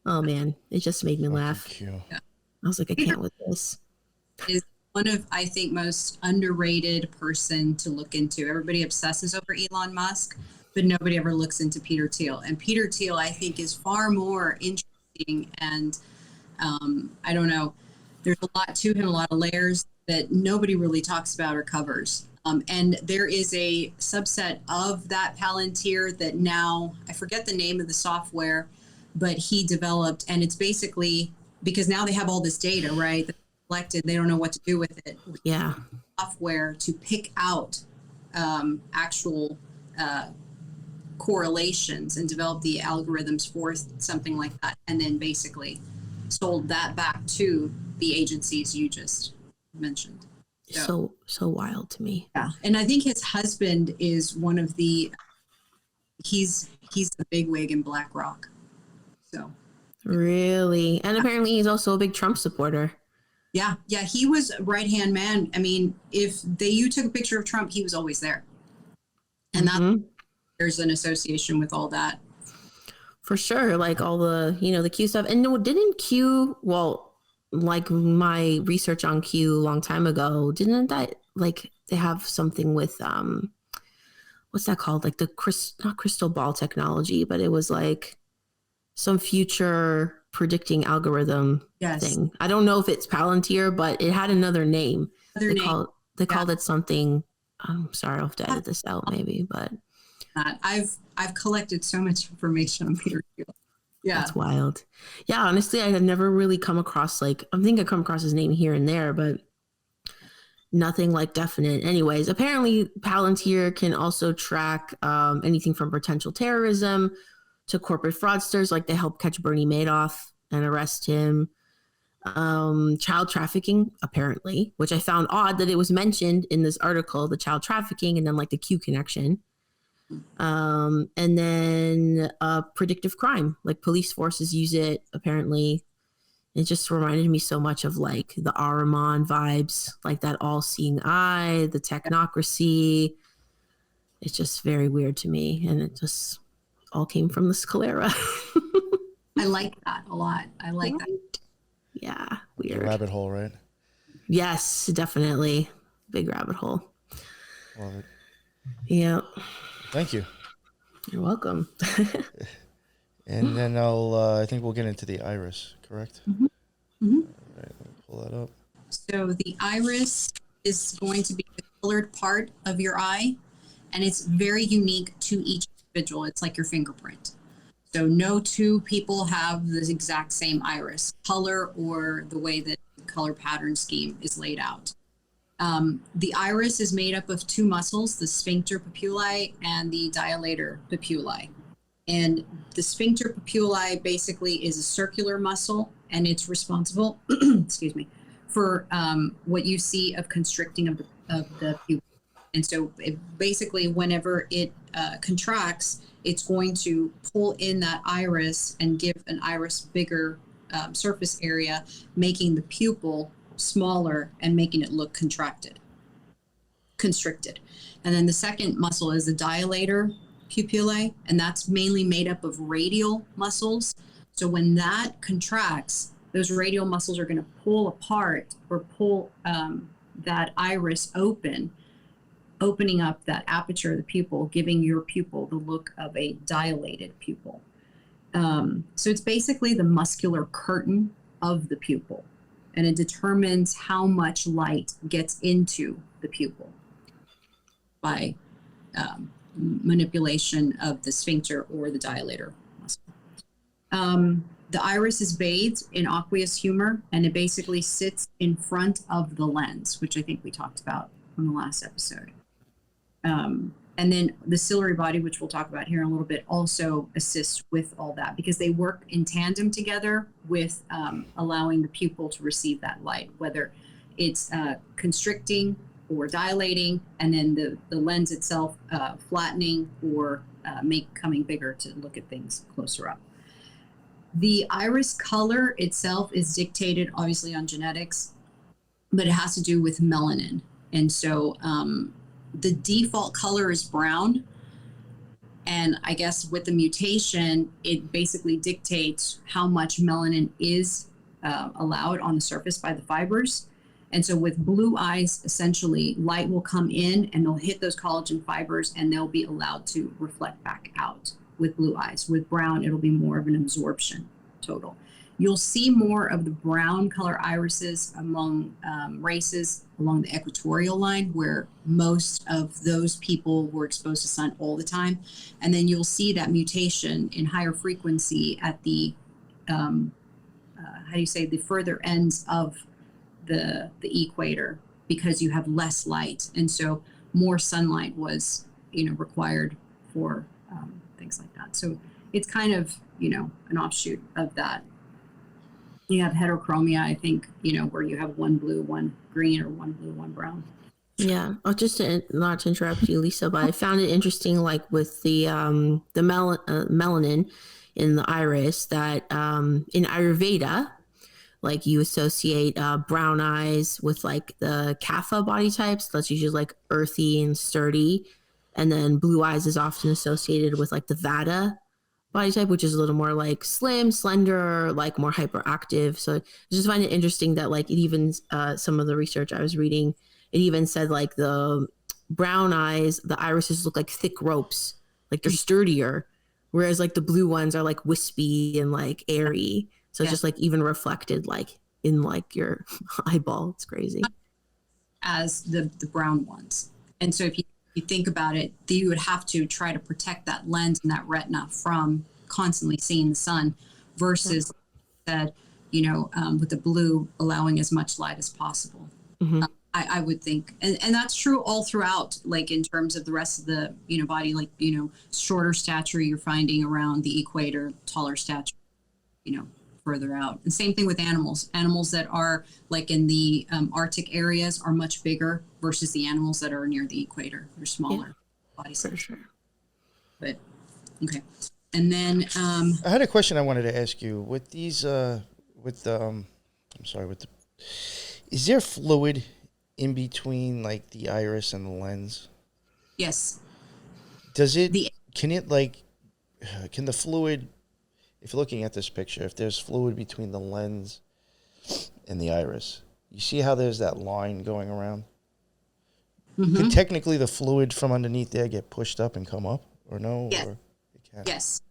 Oh man, it just made me laugh. Yeah. I was like, I can't with this. Is one of, I think, most underrated person to look into. Everybody obsesses over Elon Musk, but nobody ever looks into Peter Thiel. And Peter Thiel, I think, is far more interesting. And I don't know, there's a lot to him, a lot of layers that nobody really talks about or covers. And there is a subset of that Palantir that now, I forget the name of the software, but he developed, and it's basically because now they have all this data, right? That's collected, they don't know what to do with it. Yeah. Software to pick out actual correlations and develop the algorithms for something like that, and then basically sold that back to the agencies you just mentioned. So wild to me. Yeah, and I think his husband is one of the. He's the bigwig in BlackRock. So. Really, and apparently he's also a big Trump supporter. Yeah, he was right-hand man. I mean, if you took a picture of Trump, he was always there, and that there's an association with all that. For sure, like all the the Q stuff, and no, didn't Q? Well, like my research on Q a long time ago, didn't that like they have something with what's that called? Like the not crystal ball technology, but it was like some future predicting algorithm Yes. thing. I don't know if it's Palantir, but it had another name. Other name. They called it something. I'm sorry, I'll have to edit this out maybe, but I've collected so much information on Peter Thiel. Yeah. That's wild. Yeah, honestly, I had never really come across I think I come across his name here and there, but nothing like definite. Anyways, apparently Palantir can also track anything from potential terrorism to corporate fraudsters. Like they help catch Bernie Madoff and arrest him. Child trafficking, apparently, which I found odd that it was mentioned in this article, the child trafficking and then like the Q connection. And then predictive crime, like police forces use it apparently. It just reminded me so much of like the Ahriman vibes, like that all-seeing eye, the technocracy. It's just very weird to me, and it just all came from the Sclera. I like that a lot. I like that. Yeah, weird. The rabbit hole, right? Yes, definitely. Big rabbit hole. Love it. Yeah. Thank you. You're welcome. And then I think we'll get into the iris, correct? Mm-hmm. Mm-hmm. All right, let me pull that up. So the iris is going to be the colored part of your eye, and it's very unique to each individual. It's like your fingerprint. So no two people have the exact same iris color or the way that the color pattern scheme is laid out. The iris is made up of two muscles, the sphincter papillae and the dilator papillae. And the sphincter papillae basically is a circular muscle, and it's responsible, excuse me, for what you see of constricting of the pupil. And so basically whenever it contracts, it's going to pull in that iris and give an iris bigger surface area, making the pupil smaller and making it look constricted. And then the second muscle is the dilator pupillae, and that's mainly made up of radial muscles. So when that contracts, those radial muscles are going to pull apart or pull that iris opening up that aperture of the pupil, giving your pupil the look of a dilated pupil. So it's basically the muscular curtain of the pupil, and it determines how much light gets into the pupil by manipulation of the sphincter or the dilator muscle. The iris is bathed in aqueous humor, and it basically sits in front of the lens, which I think we talked about in the last episode. And then the ciliary body, which we'll talk about here in a little bit, also assists with all that because they work in tandem together with allowing the pupil to receive that light, whether it's constricting or dilating, and then the lens itself flattening or coming bigger to look at things closer up. The iris color itself is dictated obviously on genetics, but it has to do with melanin. And so the default color is brown. And I guess with the mutation, it basically dictates how much melanin is allowed on the surface by the fibers. And so with blue eyes, essentially light will come in and they'll hit those collagen fibers and they'll be allowed to reflect back out with blue eyes. With brown, it'll be more of an absorption total. You'll see more of the brown color irises among races along the equatorial line, where most of those people were exposed to sun all the time. And then you'll see that mutation in higher frequency at the, the further ends of the equator, because you have less light. And so more sunlight was, required for things like that. So it's kind of, an offshoot of that. You have heterochromia, I think, where you have one blue, one green, or one blue, one brown. Yeah. Just not to interrupt you, Lisa, but I found it interesting, like with the melanin in the iris, that in Ayurveda, like you associate brown eyes with like the Kapha body types. That's usually like earthy and sturdy. And then blue eyes is often associated with like the Vata body type, which is a little more like slim, slender, like more hyperactive. So I just find it interesting that like it even, some of the research I was reading, it even said like the brown eyes, the irises look like thick ropes, like they're sturdier. Whereas like the blue ones are like wispy and like airy. So it's just like even reflected like in like your eyeball. It's crazy. As the brown ones. And so if you think about it, you would have to try to protect that lens and that retina from constantly seeing the sun versus that, with the blue allowing as much light as possible. I would think. And that's true all throughout, like in terms of the rest of the, body, like, shorter stature you're finding around the equator, taller stature, further out. And same thing with animals. Animals that are like in the Arctic areas are much bigger versus the animals that are near the equator. They're smaller body size. For sure. But okay. And then I had a question I wanted to ask you. With these is there fluid in between like the iris and the lens? yes. Does it can the fluid, if you're looking at this picture, if there's fluid between the lens and the iris, you see how there's that line going around? Could technically the fluid from underneath there get pushed up and come up, or no? Yes. Or it can't? Yes.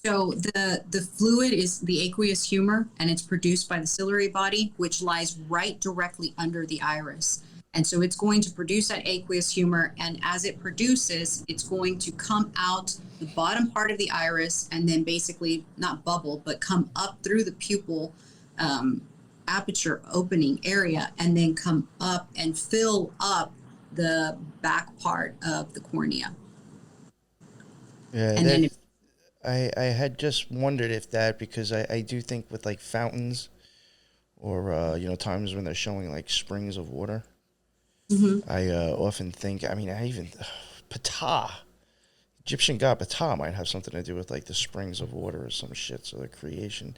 So the fluid is the aqueous humor, and it's produced by the ciliary body, which lies right directly under the iris. And so it's going to produce that aqueous humor, and as it produces, it's going to come out the bottom part of the iris and then basically not bubble, but come up through the pupil aperture opening area and then come up and fill up the back part of the cornea. Yeah, And then I had just wondered if that, because I do think with like fountains or, times when they're showing like springs of water, I often think, Ptah, Egyptian god Ptah might have something to do with like the springs of water or some shit, so the creation.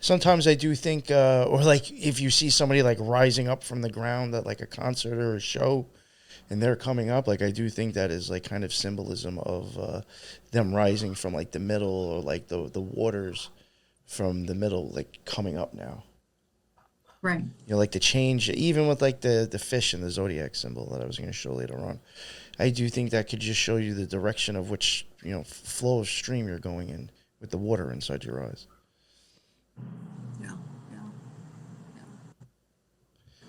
Sometimes I do think, or like if you see somebody like rising up from the ground at like a concert or a show, and they're coming up, like I do think that is like kind of symbolism of them rising from like the middle, or like the waters from the middle, like coming up now. right. Like the change, even with like the fish and the zodiac symbol that I was going to show later on. I do think that could just show you the direction of which, flow of stream you're going in with the water inside your eyes. Yeah.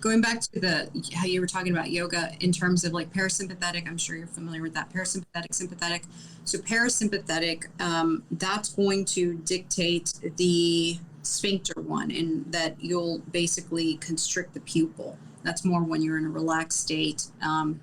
Going back to how you were talking about yoga in terms of like parasympathetic, I'm sure you're familiar with that. Parasympathetic, sympathetic. So parasympathetic, that's going to dictate the sphincter one, in that you'll basically constrict the pupil. That's more when you're in a relaxed state.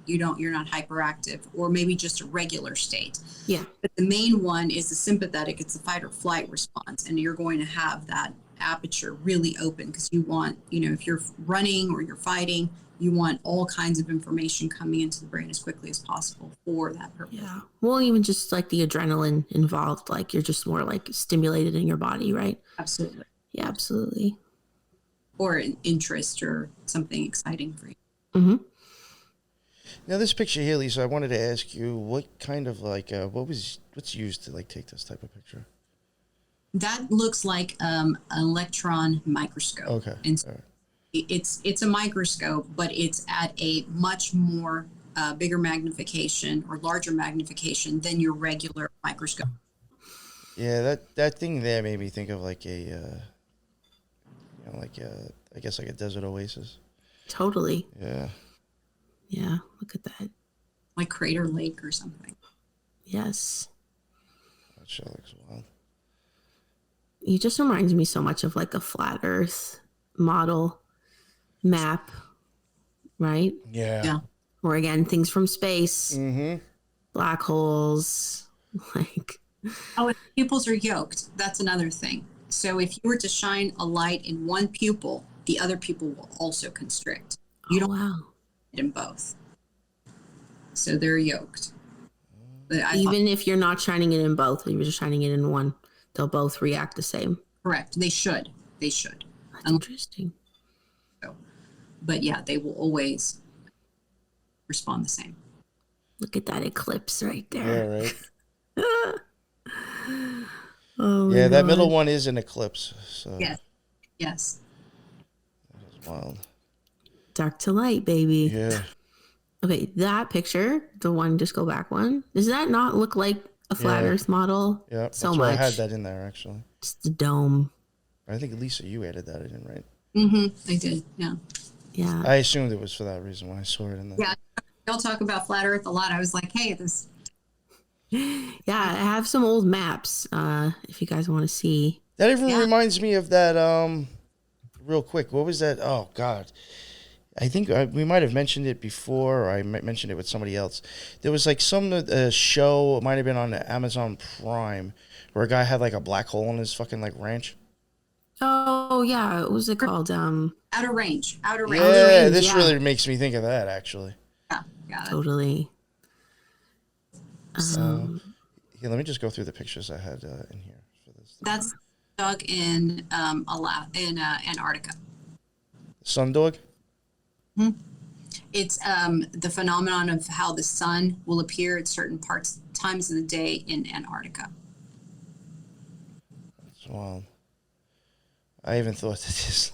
You're not hyperactive, or maybe just a regular state. Yeah. But the main one is the sympathetic. It's the fight or flight response, and you're going to have that aperture really open because you want, if you're running or you're fighting, you want all kinds of information coming into the brain as quickly as possible for that purpose. Yeah. Well, even just like the adrenaline involved, like you're just more like stimulated in your body, right? Absolutely. Yeah, absolutely. Or an interest or something exciting for you. Now this picture here, Lisa, I wanted to ask you, what kind of like, what's used to like take this type of picture? That looks like an electron microscope. Okay. And so it's a microscope, but it's at a much more bigger magnification or larger magnification than your regular microscope. Yeah, that thing there made me think of like I guess like a desert oasis. Totally. Yeah. Yeah. Look at that. Like Crater Lake or something. Yes. That sure looks wild. It just reminds me so much of like a flat Earth model map, right? Yeah. Or again, things from space, black holes, like. Oh, and pupils are yoked. That's another thing. So if you were to shine a light in one pupil, the other pupil will also constrict. You don't wow. it in both. So they're yoked. But Even if you're not shining it in both, you're just shining it in one, they'll both react the same. Correct. They should. That's interesting. So, but yeah, they will always respond the same. Look at that eclipse right there. Yeah, right. Oh yeah, that God. middle one is an eclipse. So Yes. That is wild. Dark to light, baby. Yeah. Okay, that picture, the one, just go back one. Does that not look like a flat Earth model? Yeah. So That's much. why I had that in there actually. It's the dome. I think Lisa, you added that in, right? Mm-hmm. I did. Yeah. Yeah. I assumed it was for that reason when I saw it in the. Yeah. Y'all talk about flat Earth a lot. I was like, hey, this. Yeah, I have some old maps. If you guys want to see. That even reminds me of that. Real quick, what was that? Oh God, I think we might have mentioned it before, or I mentioned it with somebody else. There was like some show. It might have been on Amazon Prime, where a guy had like a black hole in his fucking like ranch. Oh yeah, what was it called? Outer Range. Yeah, Range, this yeah. really makes me think of that actually. Yeah. Totally. Yeah, let me just go through the pictures I had in here for this. That's dug in Antarctica. Sundog? It's the phenomenon of how the sun will appear at certain times of the day in Antarctica. Well, I even thought that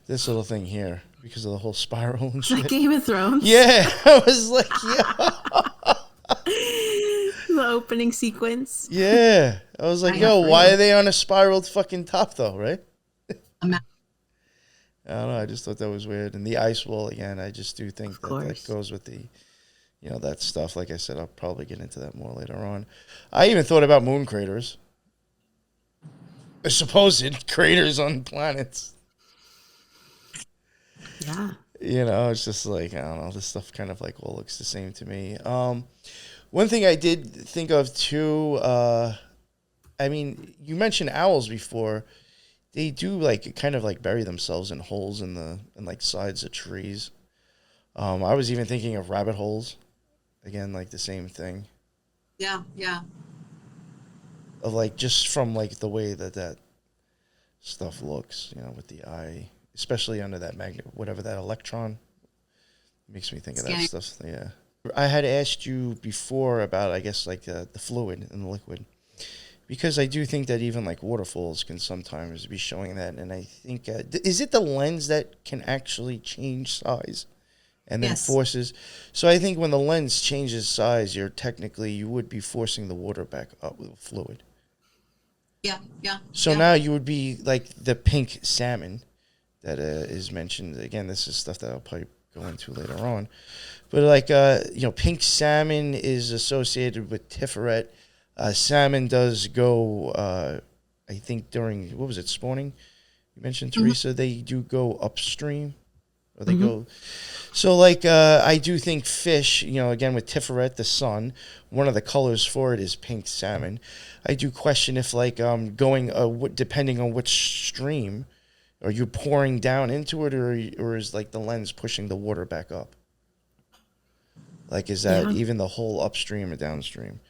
this little thing here, because of the whole spiral and shit. Like Game of Thrones. Yeah, I was like, yeah. The opening sequence. Yeah. I was like, yo, why are they on a spiraled fucking top though, right? I don't know. I just thought that was weird. And the ice wall, again, I just do think that goes with the, that stuff. Like I said, I'll probably get into that more later on. I even thought about moon craters. Supposed craters on planets. Yeah. It's just like, I don't know. This stuff kind of like all looks the same to me. One thing I did think of too, I mean, you mentioned owls before. They do like kind of like bury themselves in holes in like sides of trees. I was even thinking of rabbit holes. Again, like the same thing. Yeah. Of like just from like the way that stuff looks, with the eye, especially under that magnet, whatever that electron makes me think of that stuff. Yeah. I had asked you before about, I guess, like the fluid and the liquid, because I do think that even like waterfalls can sometimes be showing that. And I think, is it the lens that can actually change size and then forces? So I think when the lens changes size, you would be forcing the water back up with fluid. Yeah. So now you would be like the pink salmon that is mentioned. Again, this is stuff that I'll probably go into later on. But like, pink salmon is associated with Tiferet. Salmon does go, I think during, what was it, spawning? You mentioned, Teresa, they do go upstream. Or they go. So like, I do think fish, again with Tiferet, the sun, one of the colors for it is pink salmon. I do question if like going, depending on which stream, are you pouring down into it, or is like the lens pushing the water back up? Like, is that even the whole upstream or downstream?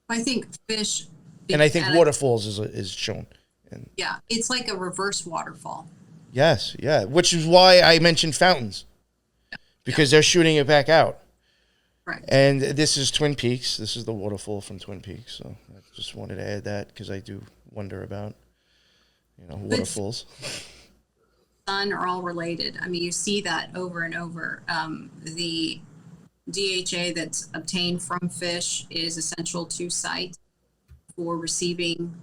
I think fish. And I think waterfalls is shown. Yeah, it's like a reverse waterfall. Yes, yeah, which is why I mentioned fountains, because they're shooting it back out. Right. And this is Twin Peaks. This is the waterfall from Twin Peaks. So I just wanted to add that because I do wonder about, waterfalls. Sun are all related. I mean, you see that over and over. The DHA that's obtained from fish is essential to sight for receiving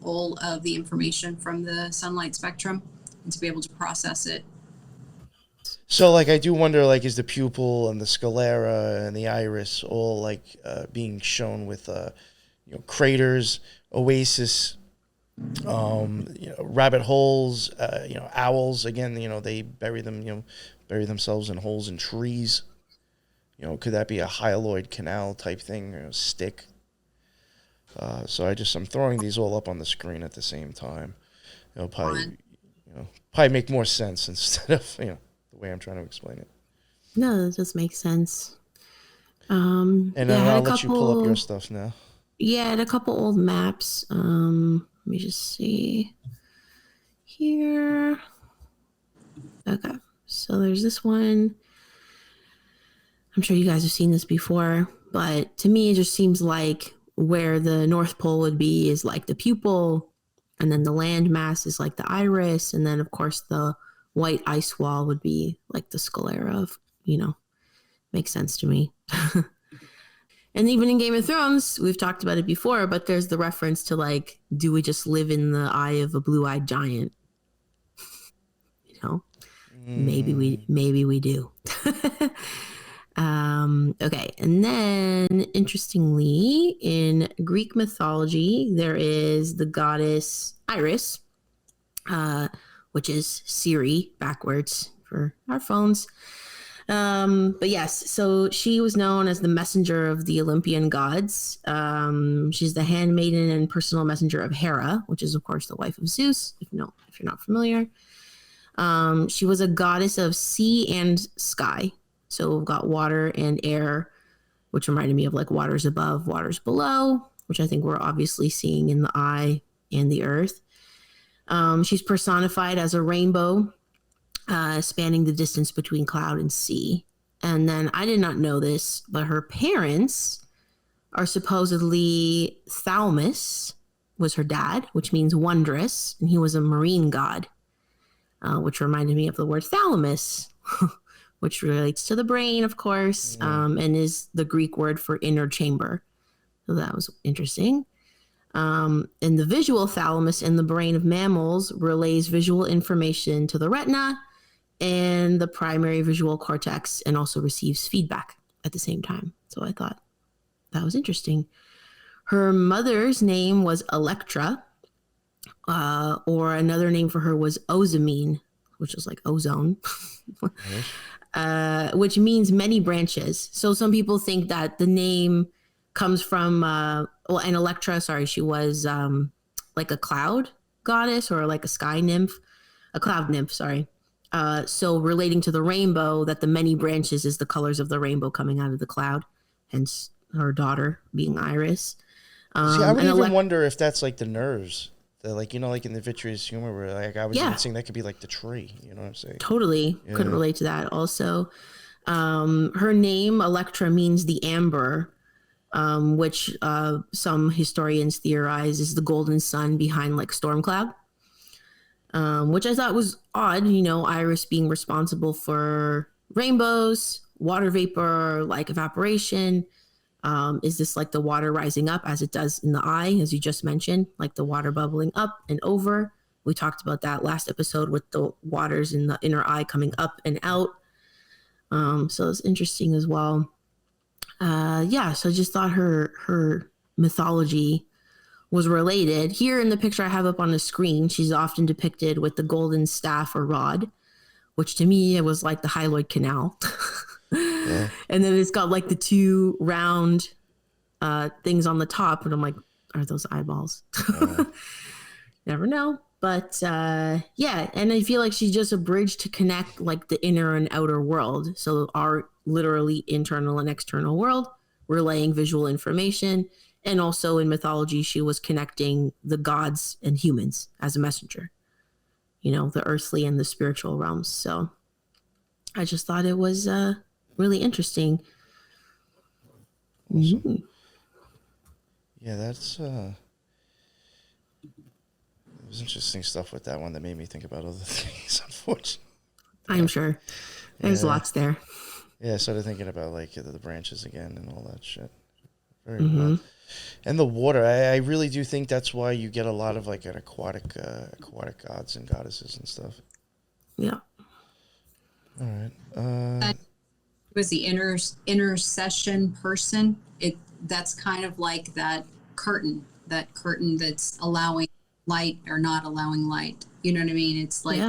all of the information from the sunlight spectrum and to be able to process it. So, like, I do wonder, like, is the pupil and the sclera and the iris all, like, being shown with, craters, oasis, rabbit holes, owls, again, they bury themselves in holes in trees. Could that be a hyaloid canal type thing, or a stick? So I'm throwing these all up on the screen at the same time. It'll probably make more sense instead of, the way I'm trying to explain it. No, that does make sense. And then I'll let you pull up your stuff now. Yeah, I had a couple old maps. Let me just see here. Okay, so there's this one. I'm sure you guys have seen this before, but to me, it just seems like where the North Pole would be is like the pupil, and then the land mass is like the iris, and then, of course, the white ice wall would be like the sclera of, makes sense to me. And even in Game of Thrones, we've talked about it before, but there's the reference to like, do we just live in the eye of a blue-eyed giant? You know, maybe we do. Okay, and then interestingly, in Greek mythology, there is the goddess Iris, which is Siri backwards for our phones. But yes, so she was known as the messenger of the Olympian gods. She's the handmaiden and personal messenger of Hera, which is of course the wife of Zeus. If you're not familiar, she was a goddess of sea and sky. So we've got water and air, which reminded me of like waters above, waters below, which I think we're obviously seeing in the eye and the earth. She's personified as a rainbow, spanning the distance between cloud and sea. And then I did not know this, but her parents are supposedly Thalamus was her dad, which means wondrous, and he was a marine god, which reminded me of the word thalamus, which relates to the brain, of course, and is the Greek word for inner chamber. So that was interesting. And the visual thalamus in the brain of mammals relays visual information to the retina and the primary visual cortex, and also receives feedback at the same time. So I thought that was interesting. Her mother's name was Electra, or another name for her was Ozamine, which is like ozone, which means many branches. So some people think that the name comes from, and Electra, she was like a cloud goddess or like a sky nymph, a cloud nymph, sorry. So relating to the rainbow, that the many branches is the colors of the rainbow coming out of the cloud, hence her daughter being Iris. See, I would even wonder if that's like the nerves. Like, like in the Vitreous humor where like I was even saying that could be like the tree, you know what I'm saying? Totally. Yeah. Could relate to that also. Her name, Electra, means the amber, which some historians theorize is the golden sun behind like storm cloud. Which I thought was odd, Iris being responsible for rainbows, water vapor, like evaporation. Is this like the water rising up as it does in the eye, as you just mentioned, like the water bubbling up and over? We talked about that last episode with the waters in the inner eye coming up and out. So it's interesting as well. So I just thought her mythology was related. Here in the picture I have up on the screen, she's often depicted with the golden staff or rod, which to me, it was like the hyaloid canal. Yeah. And then it's got like the two round things on the top. And I'm like, are those eyeballs? Never know. But and I feel like she's just a bridge to connect like the inner and outer world. So our literally internal and external world, relaying visual information. And also in mythology, she was connecting the gods and humans as a messenger, the earthly and the spiritual realms. So I just thought it was really interesting. Awesome. Mm-hmm. Yeah, that's it was interesting stuff with that one that made me think about other things, unfortunately. I'm sure. There's lots there. Yeah, I started thinking about like the branches again and all that shit. Very well. And the water, I really do think that's why you get a lot of like an aquatic gods and goddesses and stuff. Yeah. All right. Was the intercession person? That's kind of like that curtain that's allowing light or not allowing light. You know what I mean? It's like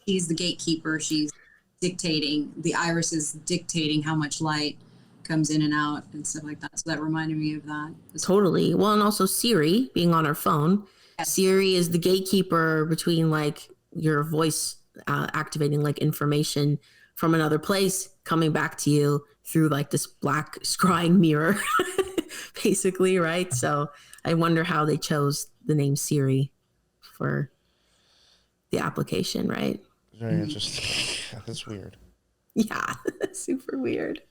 she's the gatekeeper. She's dictating. The iris is dictating how much light comes in and out and stuff like that. So that reminded me of that. Totally. Well, and also Siri being on her phone. Yes. Siri is the gatekeeper between like your voice activating like information from another place coming back to you through like this black scrying mirror, basically, right? So I wonder how they chose the name Siri for the application, right? Very interesting. That's weird. Yeah, super weird.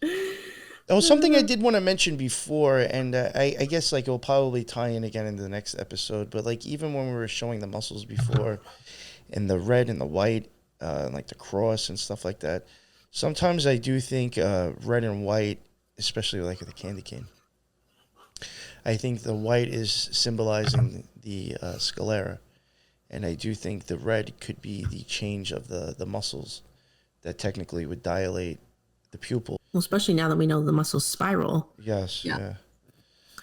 Oh, something I did want to mention before, and I guess like it'll probably tie in again into the next episode, but like even when we were showing the muscles before, and the red and the white, like the cross and stuff like that, sometimes I do think red and white, especially like the candy cane, I think the white is symbolizing the sclera, and I do think the red could be the change of the muscles that technically would dilate the pupil. Well, especially now that we know the muscles spiral. Yes, yeah.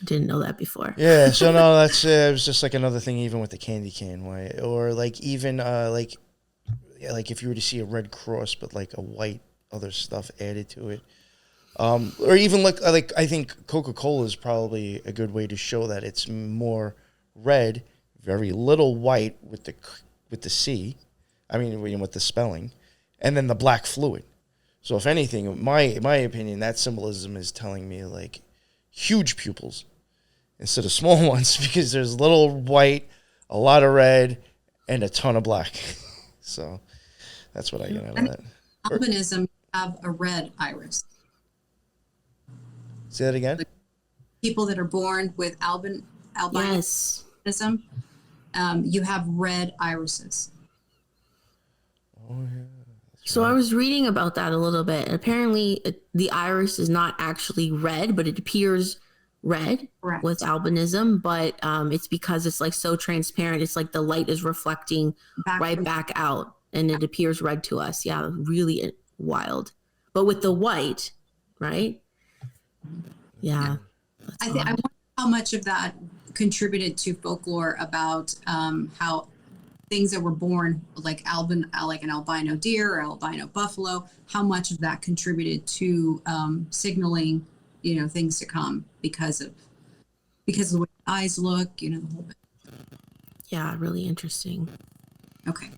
I didn't know that before. Yeah, so no, that's it was just like another thing, even with the candy cane white, or like even like if you were to see a red cross, but like a white other stuff added to it, or even like I think Coca-Cola is probably a good way to show that it's more red, very little white with the C, I mean with the spelling, and then the black fluid. So if anything, in my opinion, that symbolism is telling me like huge pupils instead of small ones, because there's little white, a lot of red, and a ton of black. So that's what I get out of that. Albinism have a red iris. Say that again? People that are born with albinism, Yes. You have red irises. Oh, yeah. So I was reading about that a little bit. Apparently, the iris is not actually red, but it appears red Correct. with albinism. But it's because it's like so transparent. It's like the light is reflecting right back out, and it appears red to us. Yeah, really wild. But with the white, right? Yeah. I wonder how much of that contributed to folklore about how things that were born like an albino deer or albino buffalo, how much of that contributed to signaling, things to come because of the way the eyes look, the whole bit. Yeah, really interesting. Okay.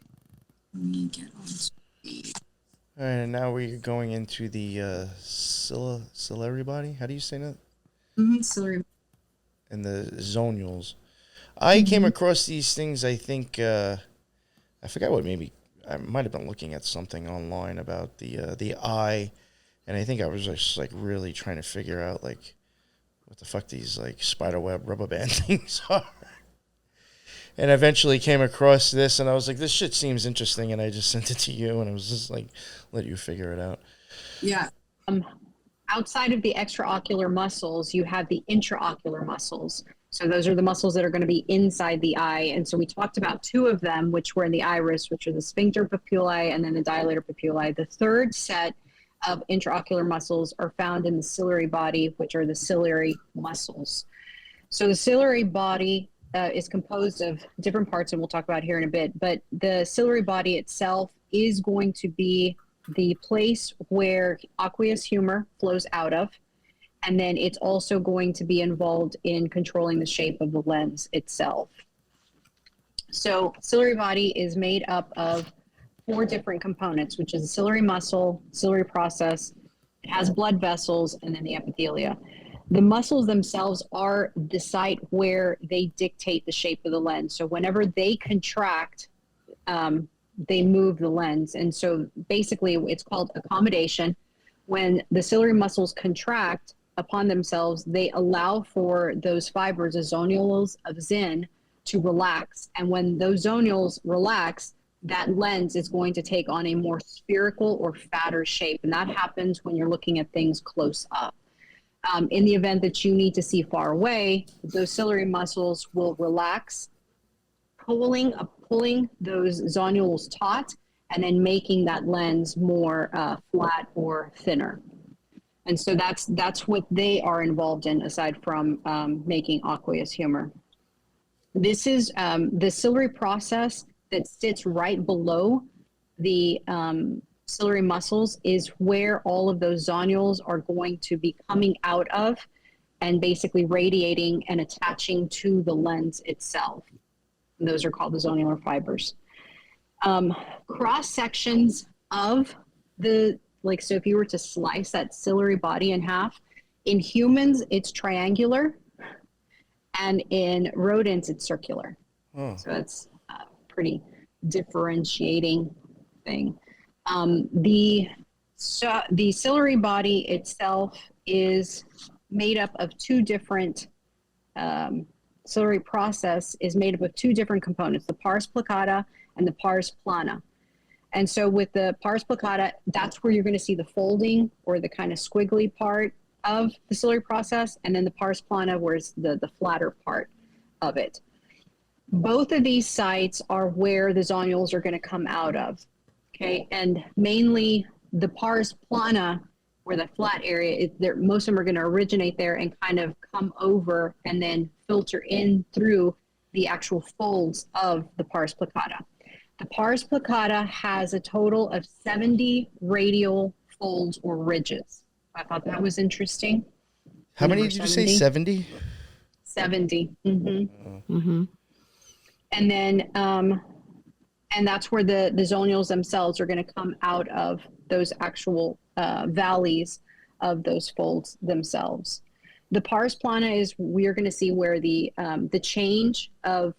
Let me get on to the... All right, and now we're going into the ciliary body. How do you say that? Ciliary. And the zonules. I came across these things, I think, I forgot what, maybe, I might have been looking at something online about the eye, and I think I was just, like, really trying to figure out, like, what the fuck these, like, spiderweb rubber band things are. And eventually came across this, and I was like, this shit seems interesting, and I just sent it to you, and I was just like, let you figure it out. Yeah. Outside of the extraocular muscles, you have the intraocular muscles. So those are the muscles that are going to be inside the eye. And so we talked about two of them, which were in the iris, which are the sphincter papillae and then the dilator papillae. The third set of intraocular muscles are found in the ciliary body, which are the ciliary muscles. So the ciliary body is composed of different parts, and we'll talk about here in a bit. But the ciliary body itself is going to be the place where aqueous humor flows out of. And then it's also going to be involved in controlling the shape of the lens itself. So ciliary body is made up of 4 different components, which is the ciliary muscle, ciliary process, it has blood vessels, and then the epithelia. The muscles themselves are the site where they dictate the shape of the lens. So whenever they contract, they move the lens. And so basically it's called accommodation. When the ciliary muscles contract upon themselves, they allow for those fibers, the zonules of Zinn, to relax. And when those zonules relax, that lens is going to take on a more spherical or fatter shape. And that happens when you're looking at things close up. In the event that you need to see far away, those ciliary muscles will relax, pulling those zonules taut, and then making that lens more flat or thinner. And so that's what they are involved in, aside from making aqueous humor. This is the ciliary process that sits right below the ciliary muscles is where all of those zonules are going to be coming out of and basically radiating and attaching to the lens itself. And those are called the zonular fibers. Cross sections of the, like, so if you were to slice that ciliary body in half, in humans, it's triangular, and in rodents, it's circular. So that's a pretty differentiating thing. The ciliary body itself is made up of 2 different, ciliary process is made up of 2 different components, the pars plicata and the pars plana. And so with the pars plicata, that's where you're going to see the folding or the kind of squiggly part of the ciliary process, and then the pars plana, where it's the flatter part of it. Both of these sites are where the zonules are going to come out of. Okay, and mainly the pars plana, where the flat area, most of them are going to originate there and kind of come over and then filter in through the actual folds of the pars placata. The pars placata has a total of 70 radial folds or ridges. I thought that was interesting. How many did you say? 70? 70. Mm-hmm. Mm-hmm. And then, and that's where the zonules themselves are going to come out of those actual valleys of those folds themselves. The pars plana is, we're going to see where the change of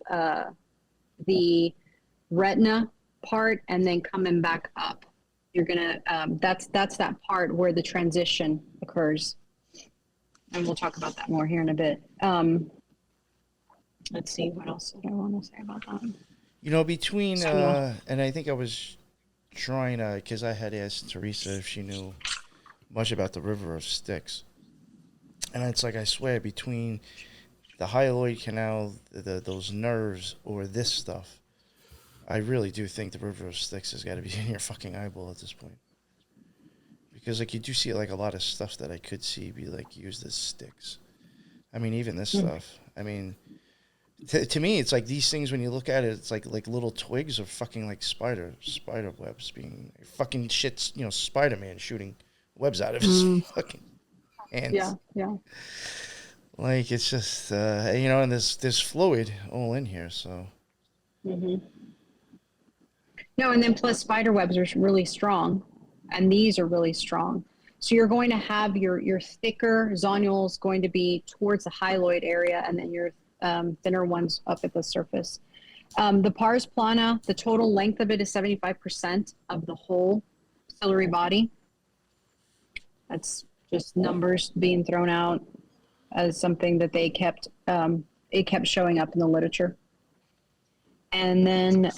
the retina part and then coming back up. You're going to, that's that part where the transition occurs. And we'll talk about that more here in a bit. Let's see, what else did I want to say about that? You know, between, and I think I was trying to, because I had asked Teresa if she knew much about the River of Styx. And it's like, I swear, between the hyaloid canal, those nerves, or this stuff, I really do think the River of Styx has got to be in your fucking eyeball at this point. Because, like, you do see, like, a lot of stuff that I could see be, like, used as sticks. I mean, even this stuff. I mean, to me, it's like these things, when you look at it, it's like little twigs of fucking, like, spider webs being fucking shit, you know, Spider-Man shooting webs out of his fucking hands. Yeah. Like, it's just, you know, and there's fluid all in here, so. Mm-hmm. No, and then plus spider webs are really strong, and these are really strong. So you're going to have your thicker zonules going to be towards the hyaloid area, and then your thinner ones up at the surface. The pars plana, the total length of it is 75% of the whole ciliary body. That's just numbers being thrown out as something that they kept, it kept showing up in the literature. And then,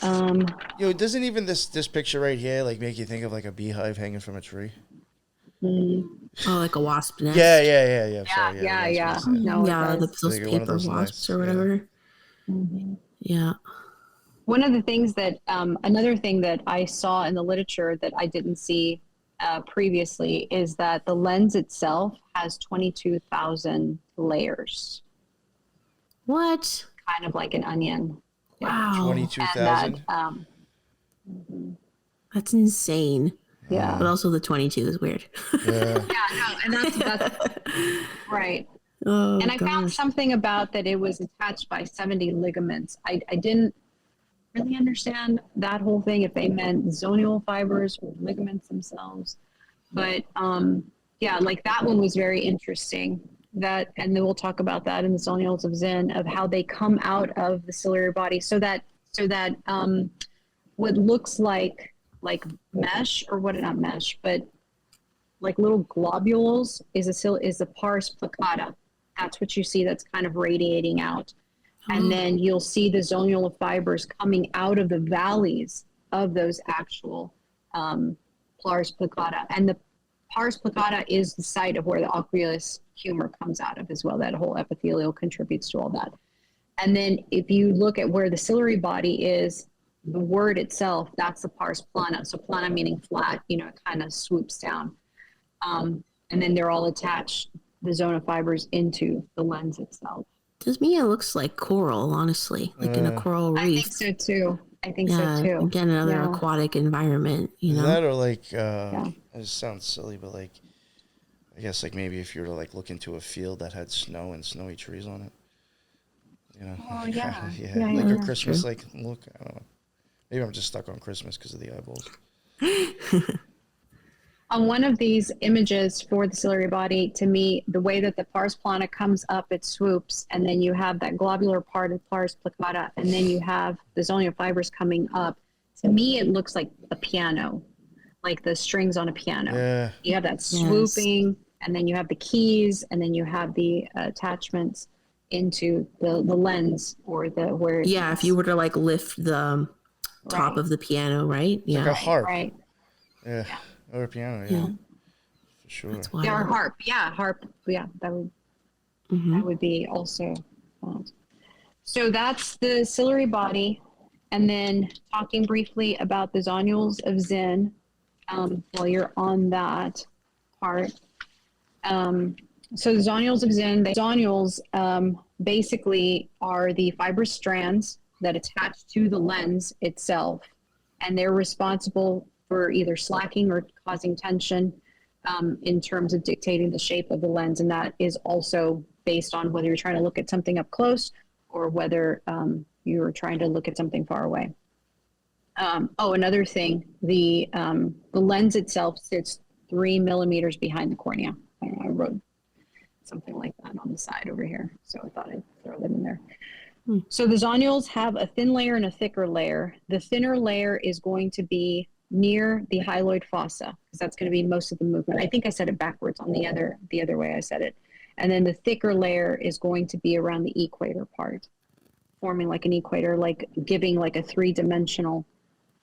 yo, doesn't even this picture right here like make you think of like a beehive hanging from a tree? Oh, like a wasp nest. Yeah. Sorry, yeah. No, Yeah, it does. those Like one of paper those wasps nests, or whatever. Yeah. One of the things that, another thing that I saw in the literature that I didn't see previously is that the lens itself has 22,000 layers. What? Kind of like an onion. Wow. 22,000? That's insane. Yeah. But also the 22 is weird. Yeah. No, and that's right. Oh, And I found something about that it was attached by 70 ligaments. I didn't really understand that whole thing, if they meant zonule fibers or ligaments themselves. But yeah, like that one was very interesting. That, and then we'll talk about that in the zonules of Zen, of how they come out of the ciliary body. So that what looks like mesh, or what, not mesh, but like little globules is a pars placata. That's what you see that's kind of radiating out. And then you'll see the zonule fibers coming out of the valleys of those actual pars placata. And the pars placata is the site of where the oculus humor comes out of as well. That whole epithelial contributes to all that. And then if you look at where the ciliary body is, the word itself, that's the pars plana. So plana meaning flat, you know, it kind of swoops down. And then they're all attached, the zona fibers, into the lens itself. To me, it looks like coral, honestly, like in a coral reef. I think so too. So too. Again, another aquatic environment, you know? That, or like, it sounds silly, but like, I guess like maybe if you were to like look into a field that had snow and snowy trees on it, you know? Oh, yeah. Like a Christmas, like, look, I don't know. Maybe I'm just stuck on Christmas because of the eyeballs. On one of these images for the ciliary body, to me, the way that the pars plana comes up, it swoops, and then you have that globular part of pars placata, and then you have the zonule fibers coming up. To me, it looks like a piano, like the strings on a piano. Yeah. You have that swooping, and then you have the keys, and then you have the attachments into the lens, or the where. Yeah, if you were to like lift the top of the piano, right? Like a harp. Right. Yeah. Or a piano, yeah. For Sure. That's why. There are harp. Yeah, harp. Yeah, that would be also. So that's the ciliary body. And then talking briefly about the zonules of Zen, while you're on that part. So the zonules of Zen, the zonules basically are the fibrous strands that attach to the lens itself. And they're responsible for either slacking or causing tension in terms of dictating the shape of the lens. And that is also based on whether you're trying to look at something up close or whether you're trying to look at something far away. Another thing, the lens itself sits 3 millimeters behind the cornea. I don't know, I wrote something like that on the side over here, so I thought I'd throw them in there. So the zonules have a thin layer and a thicker layer. The thinner layer is going to be near the hyaloid fossa, because that's going to be most of the movement. I think I said it backwards on the other way I said it. And then the thicker layer is going to be around the equator part, forming like an equator, like giving like a 3-dimensional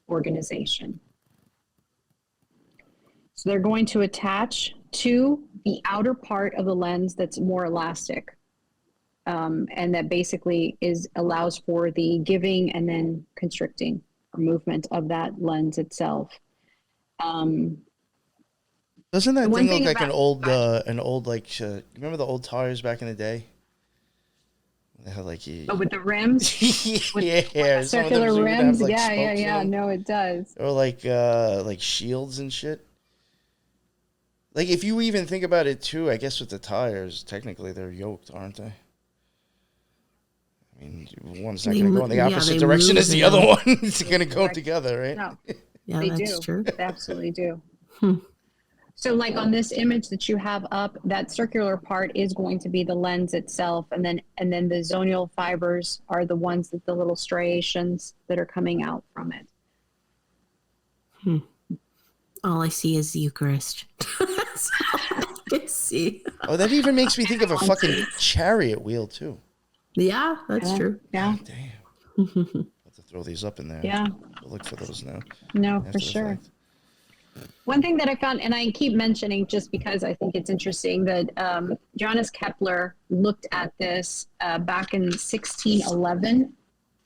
organization. So they're going to attach to the outer part of the lens that's more elastic. And that basically allows for the giving and then constricting or movement of that lens itself. Doesn't that thing look like an old like, remember the old tires back in the day? They had like with the rims? Yeah, circular rims. Have, like, yeah. No, it does. Or like shields and shit. Like, if you even think about it too, I guess with the tires, technically they're yoked, aren't they? I mean, one's not going to go in the opposite direction as the other one. It's going to go together, right? No. Yeah, They that's do. true. They absolutely do. So like on this image that you have up, that circular part is going to be the lens itself. And then the zonule fibers are the ones that the little striations that are coming out from it. All I see is the Eucharist. That's all I can see. Oh, that even makes me think of a fucking chariot wheel too. Yeah, that's true. Yeah. God damn. Have to throw these up in there. Yeah. I'll look for those now. No, After for the sure. fact. One thing that I found, and I keep mentioning just because I think it's interesting, that Johannes Kepler looked at this back in 1611.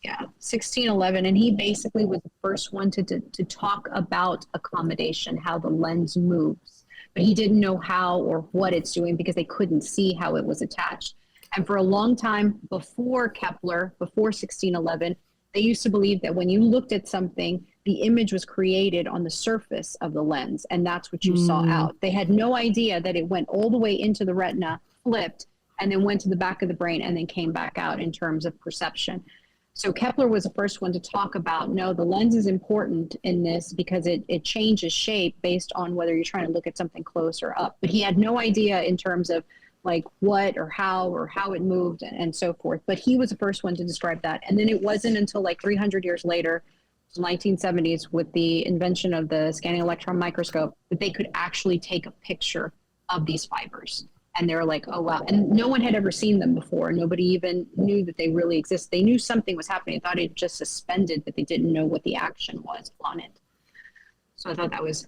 Yeah, 1611. And he basically was the first one to talk about accommodation, how the lens moves. But he didn't know how or what it's doing because they couldn't see how it was attached. And for a long time before Kepler, before 1611, they used to believe that when you looked at something, the image was created on the surface of the lens, and that's what you saw out. They had no idea that it went all the way into the retina, flipped, and then went to the back of the brain and then came back out in terms of perception. So Kepler was the first one to talk about, no, the lens is important in this because it changes shape based on whether you're trying to look at something close or up. But he had no idea in terms of like what or how it moved and so forth. But he was the first one to describe that. And then it wasn't until like 300 years later, 1970s, with the invention of the scanning electron microscope, that they could actually take a picture of these fibers. And they were like, oh, wow. And no one had ever seen them before. Nobody even knew that they really exist. They knew something was happening. They thought it just suspended, but they didn't know what the action was on it. So I thought that was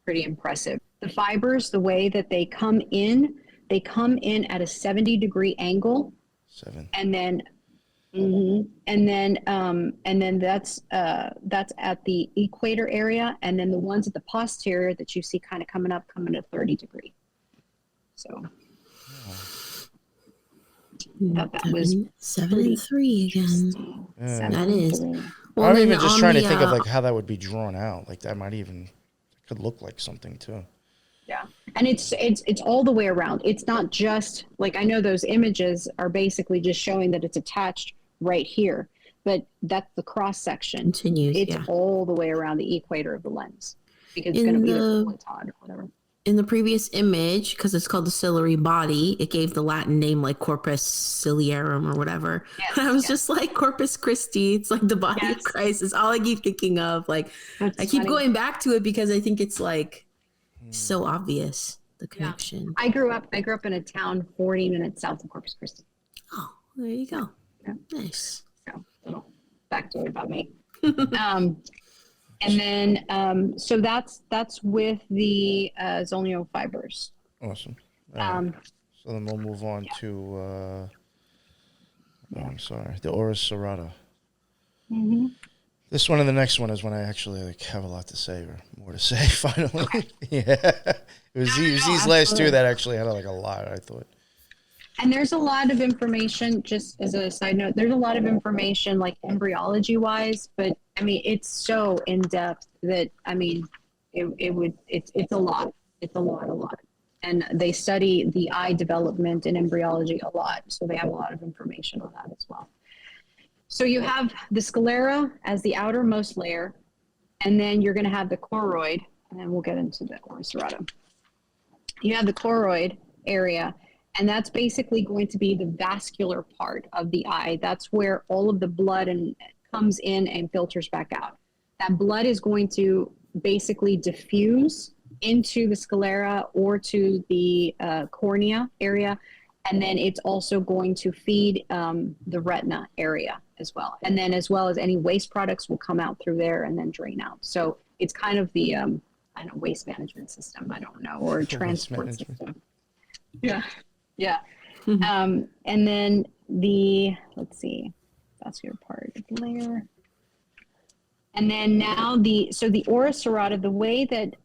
pretty impressive. The fibers, the way that they come in at a 70-degree angle. 7. And then that's at the equator area, and then the ones at the posterior that you see kind of coming at 30 degree. So that was 7 and 3 again. That is. Well, I'm then even just on trying to the, think of like how that would be drawn out. Like that could look like something too. Yeah. And it's all the way around. It's not just like, I know those images are basically just showing that it's attached right here, but that's the cross section. Continues, it's yeah. all the way around the equator of the lens because it's going to be a point or whatever. In the previous image, because it's called the ciliary body, it gave the Latin name like corpus ciliarum or whatever. Yes, I was just like Corpus Christi. It's like the body of Christ is all I keep thinking of. Like I keep going back to it because I think it's like so obvious, the connection. Yeah. I grew up in a town 40 minutes south of Corpus Christi. Oh, there you go. Yeah. Nice. So little factoid about me. And then, so that's with the zonule fibers. Awesome. All right. So then we'll move on to, I'm sorry, the Ora serrata. Mm-hmm. This one and the next one is when I actually have a lot to say or more to say. Finally, yeah. It was these last two that actually had a lot. I thought. And there's a lot of information. Just as a side note, there's a lot of information like embryology wise, but I mean it's so in depth that it's a lot. It's a lot. And they study the eye development and embryology a lot, so they have a lot of information on that as well. So you have the sclera as the outermost layer, and then you're going to have the choroid, and then we'll get into the ora serrata. You have the choroid area, and that's basically going to be the vascular part of the eye. That's where all of the blood comes in and filters back out. That blood is going to basically diffuse into the sclera or to the cornea area, and then it's also going to feed the retina area as well. And then as well as any waste products will come out through there and then drain out. So it's kind of the, waste management system, I don't know, or transport system. Yeah. And then let's see, vascular part of the layer. And then now the ora serrata, the way that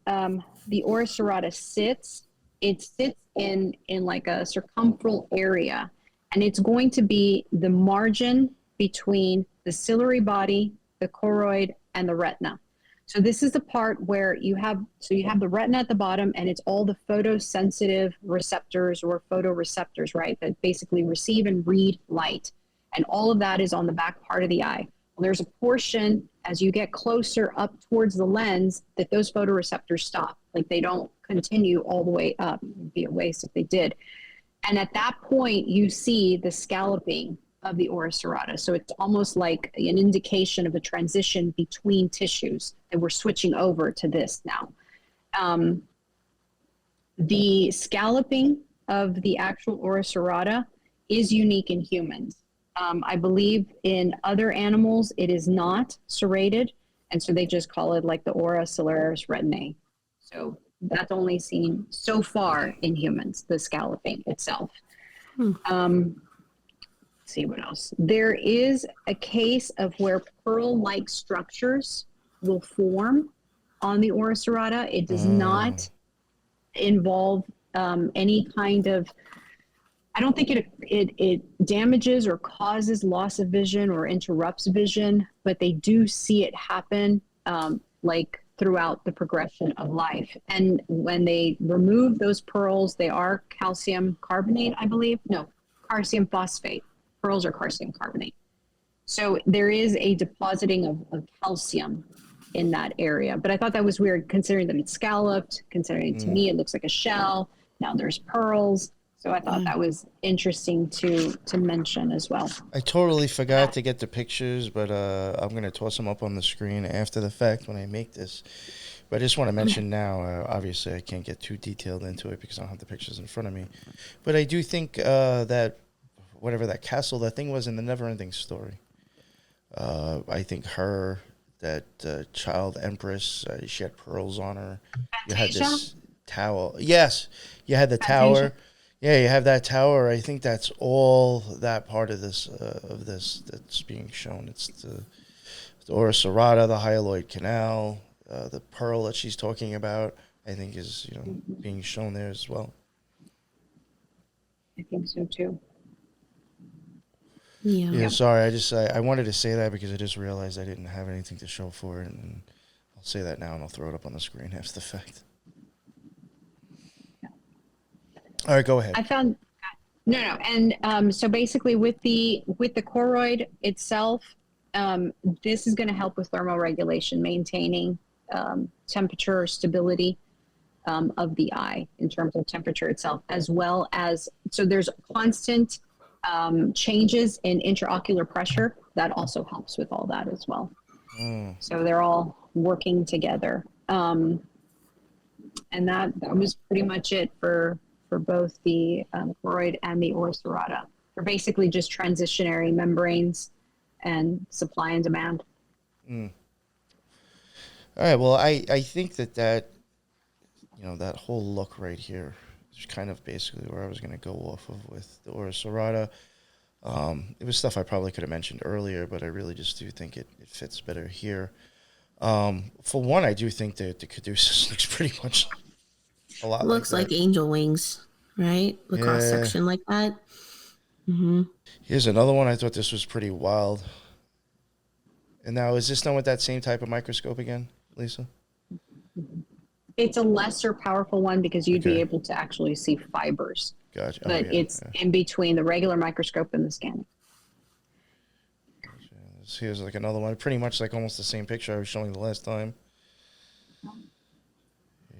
the ora serrata sits, it sits in like a circumferential area, and it's going to be the margin between the ciliary body, the choroid, and the retina. So this is the part where you have the retina at the bottom, and it's all the photosensitive receptors or photoreceptors, right, that basically receive and read light. And all of that is on the back part of the eye. Well, there's a portion as you get closer up towards the lens that those photoreceptors stop. Like they don't continue all the way up. It'd be a waste if they did. And at that point, you see the scalloping of the ora serrata. So it's almost like an indication of a transition between tissues, and we're switching over to this now. The scalloping of the actual ora serrata is unique in humans. I believe in other animals, it is not serrated, and so they just call it like the ora ciliaris retinae. So that's only seen so far in humans, the scalloping itself. Let's see what else. There is a case of where pearl-like structures will form on the ora serrata. It does not involve any kind of, I don't think it damages or causes loss of vision or interrupts vision, but they do see it happen like throughout the progression of life. And when they remove those pearls, they are calcium carbonate, I believe. No, calcium phosphate. Pearls are calcium carbonate. So there is a depositing of calcium in that area. But I thought that was weird, considering that it's scalloped, considering to me it looks like a shell. Now there's pearls. So I thought that was interesting to mention as well. I totally forgot to get the pictures, but I'm going to toss them up on the screen after the fact when I make this. But I just want to mention now, obviously I can't get too detailed into it because I don't have the pictures in front of me. But I do think that whatever that castle, that thing was in the Neverending Story. I think that child empress, she had pearls on her. You had this tower. Yes, you had the tower. Yeah, you have that tower. I think that's all that part of this that's being shown. It's the ora serrata, the hyaloid canal, the pearl that she's talking about. I think is being shown there as well. I think so too. Yeah. Sorry, I wanted to say that because I just realized I didn't have anything to show for it, and I'll say that now and I'll throw it up on the screen after the fact. All right, go ahead. I found no, and so basically with the choroid itself, this is going to help with thermoregulation, maintaining temperature stability of the eye in terms of temperature itself, as well as so there's constant changes in intraocular pressure that also helps with all that as well. So they're all working together, and that was pretty much it for both the choroid and the ora serrata. They're basically just transitionary membranes and supply and demand. All right. Well, I think that that whole look right here It's kind of basically where I was going to go off of with the Ora serrata. It was stuff I probably could have mentioned earlier, but I really just do think it fits better here. For one, I do think that the caduceus looks pretty much a lot Looks like like that. angel wings, right? The cross section like that. Mm-hmm. Here's another one. I thought this was pretty wild. And now, is this done with that same type of microscope again, Lisa? It's a lesser powerful one because you'd be Okay. able to actually see fibers. Gotcha. But it's in between the regular microscope and the scanning. Here's like another one. Pretty much like almost the same picture I was showing the last time. Here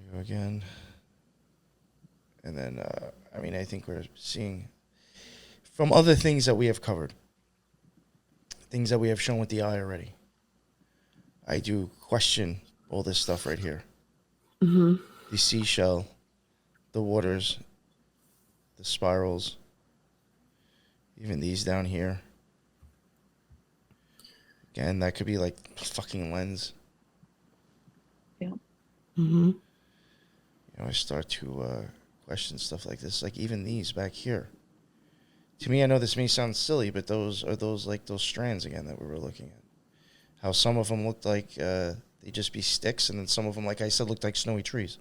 you go again. And then, I mean, I think we're seeing from other things that we have covered, things that we have shown with the eye already. I do question all this stuff right here. Mm-hmm. The seashell, the waters, the spirals, even these down here. Again, that could be like a fucking lens. Yeah. Mm-hmm. You know, I start to question stuff like this, like even these back here. To me, I know this may sound silly, but those are those strands again that we were looking at. How some of them looked like they just be sticks, and then some of them, like I said, looked like snowy trees.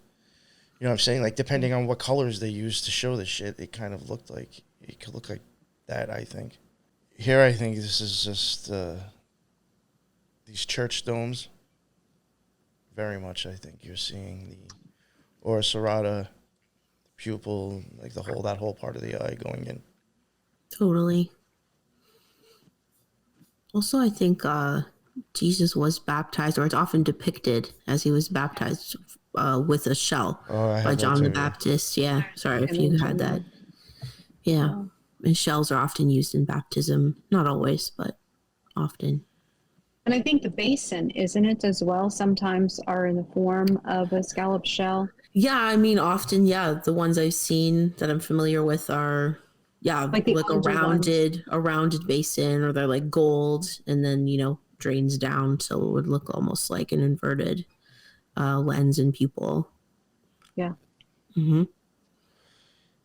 You know what I'm saying? Like depending on what colors they used to show this shit, it kind of looked like it could look like that. I think. Here, I think this is just these church domes. Very much, I think you're seeing the Ora serrata, the pupil, like that whole part of the eye going in. Totally. Also, I think Jesus was baptized, or it's often depicted as he was baptized with a shell by John the Baptist. Yeah, sorry if you had that. Yeah, and shells are often used in baptism. Not always, but often. And I think the basin, isn't it, as well, sometimes are in the form of a scallop shell. Yeah, I mean, often, yeah, the ones I've seen that I'm familiar with are, yeah, like a rounded basin, or they're like gold, and then, you know, drains down, so it would look almost like an inverted lens and pupil. Yeah. Mm-hmm.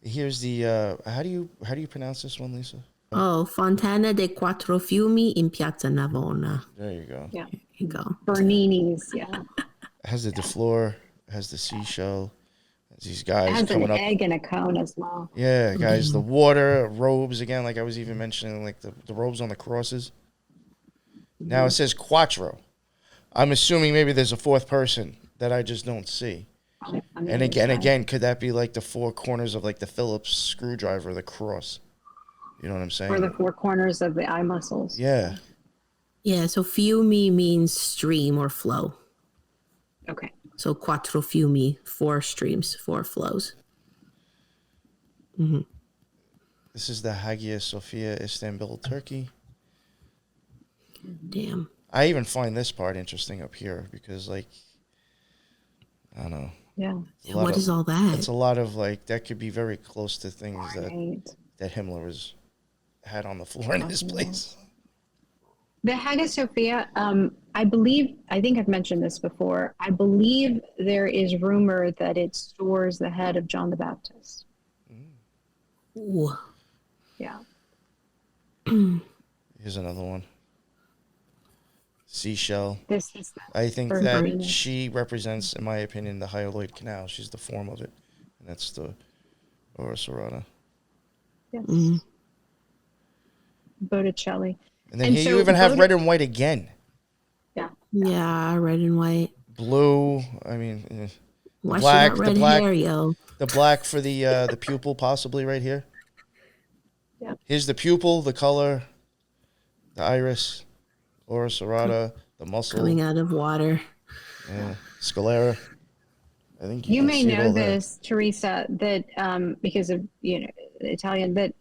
Here's the how do you pronounce this one, Lisa? Oh, Fontana dei Quattro Fiumi in Piazza Navona. There you go. Yeah. There you go. Bernini's, yeah. It has the deflor, has the seashell, has these guys It has coming an up. egg and a cone as well. Yeah, guys, the water, robes again, like I was even mentioning, like the robes on the crosses. Now it says quattro. I'm assuming maybe there's a fourth person that I just don't see. And again, could that be like the four corners of like the Phillips screwdriver, the cross? You know what I'm saying? Or the four corners of the eye muscles. Yeah. Yeah, so fiumi means stream or flow. Okay. So quattro fiumi, 4 streams, 4 flows. Mm-hmm. This is the Hagia Sophia, Istanbul, Turkey. Damn. I even find this part interesting up here because, like, I don't know. Yeah. What is all that? It's a lot of, like, that could be very close to things Right. that Himmler had on the floor in his place. The Hagia Sophia, I think I've mentioned this before. I believe there is rumor that it stores the head of John the Baptist. Ooh. Yeah. Here's another one. Seashell. This is I think for that Bernini. she represents, in my opinion, the hyaloid canal. She's the form of it. And that's the Ora serrata. Yes. Mm-hmm. Botticelli. And then here you even have red and white again. Yeah. Yeah, red and white. Blue. I mean, Why she got red hair, yo? The black for the pupil, possibly right here. Yeah. Here's the pupil, the color, the iris, Ora serrata, the muscle. Coming out of water. Yeah. Sclera. I think You can may see it know all there. this, Teresa, that because of Italian, that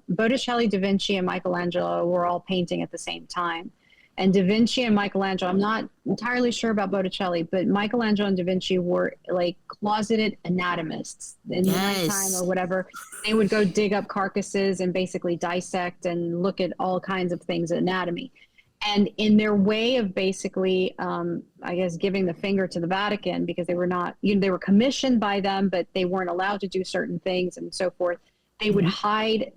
Botticelli, Da Vinci, and Michelangelo were all painting at the same time. And Da Vinci and Michelangelo, I'm not entirely sure about Botticelli, but Michelangelo and Da Vinci were like closeted anatomists in the nighttime or whatever. They would go dig up carcasses and basically dissect and look at all kinds of things, anatomy. And in their way of basically, I guess, giving the finger to the Vatican, because they were not, they were commissioned by them, but they weren't allowed to do certain things and so forth. They would hide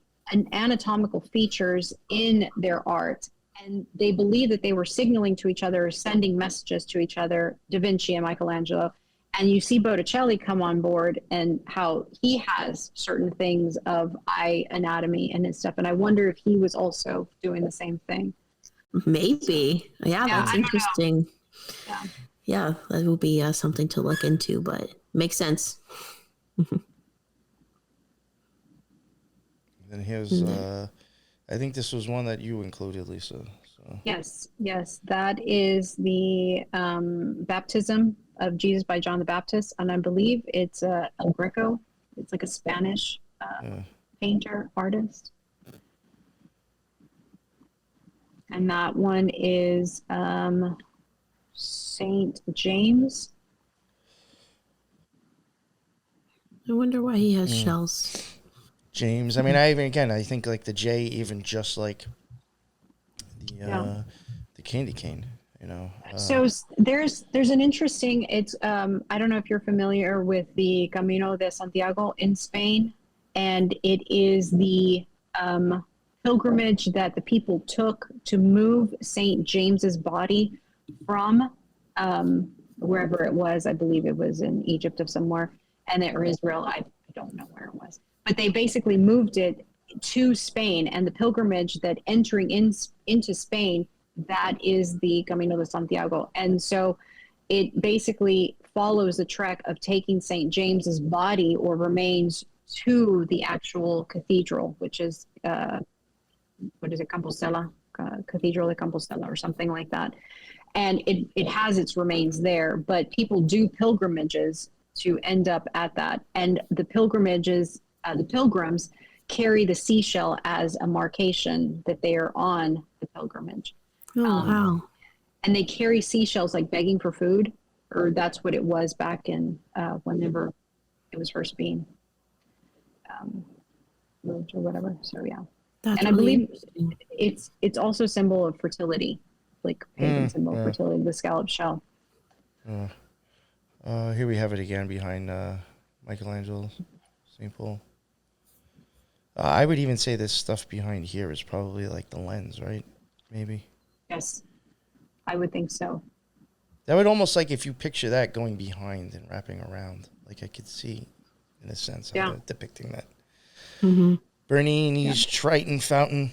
anatomical features in their art. And they believed that they were signaling to each other, sending messages to each other, Da Vinci and Michelangelo. And you see Botticelli come on board and how he has certain things of eye anatomy and his stuff. And I wonder if he was also doing the same thing. Maybe. Yeah, that's interesting. Yeah, that will be something to look into, but makes sense. And here's, I think this was one that you included, Lisa. So. Yes, that is the baptism of Jesus by John the Baptist, and I believe it's El Greco. It's like a Spanish painter, artist. And that one is Saint James. I wonder why he has shells. James. I mean, I think like the J, even just like the candy cane, you know. So there's an interesting. It's I don't know if you're familiar with the Camino de Santiago in Spain, and it is the pilgrimage that the people took to move Saint James's body from wherever it was. I believe it was in Egypt or somewhere, or Israel. I don't know where it was, but they basically moved it to Spain, and the pilgrimage that entering into Spain, that is the Camino de Santiago. And so it basically follows the trek of taking St. James's body or remains to the actual cathedral, which is, what is it, Compostela? Cathedral de Compostela or something like that. And it has its remains there, but people do pilgrimages to end up at that. And the pilgrims carry the seashell as a markation that they are on the pilgrimage. Oh, wow. And they carry seashells like begging for food, or that's what it was back in whenever it was first being moved or whatever. So yeah. That's and really I believe it's also a symbol of fertility, like pagan symbol of fertility, the scallop shell. Here we have it again behind Michelangelo's St. Paul. I would even say this stuff behind here is probably like the lens, right? Maybe. Yes, I would think so. That would almost like if you picture that going behind and wrapping around, like I could see, in a sense, how they're depicting that. Mm-hmm. Bernini's Triton Fountain.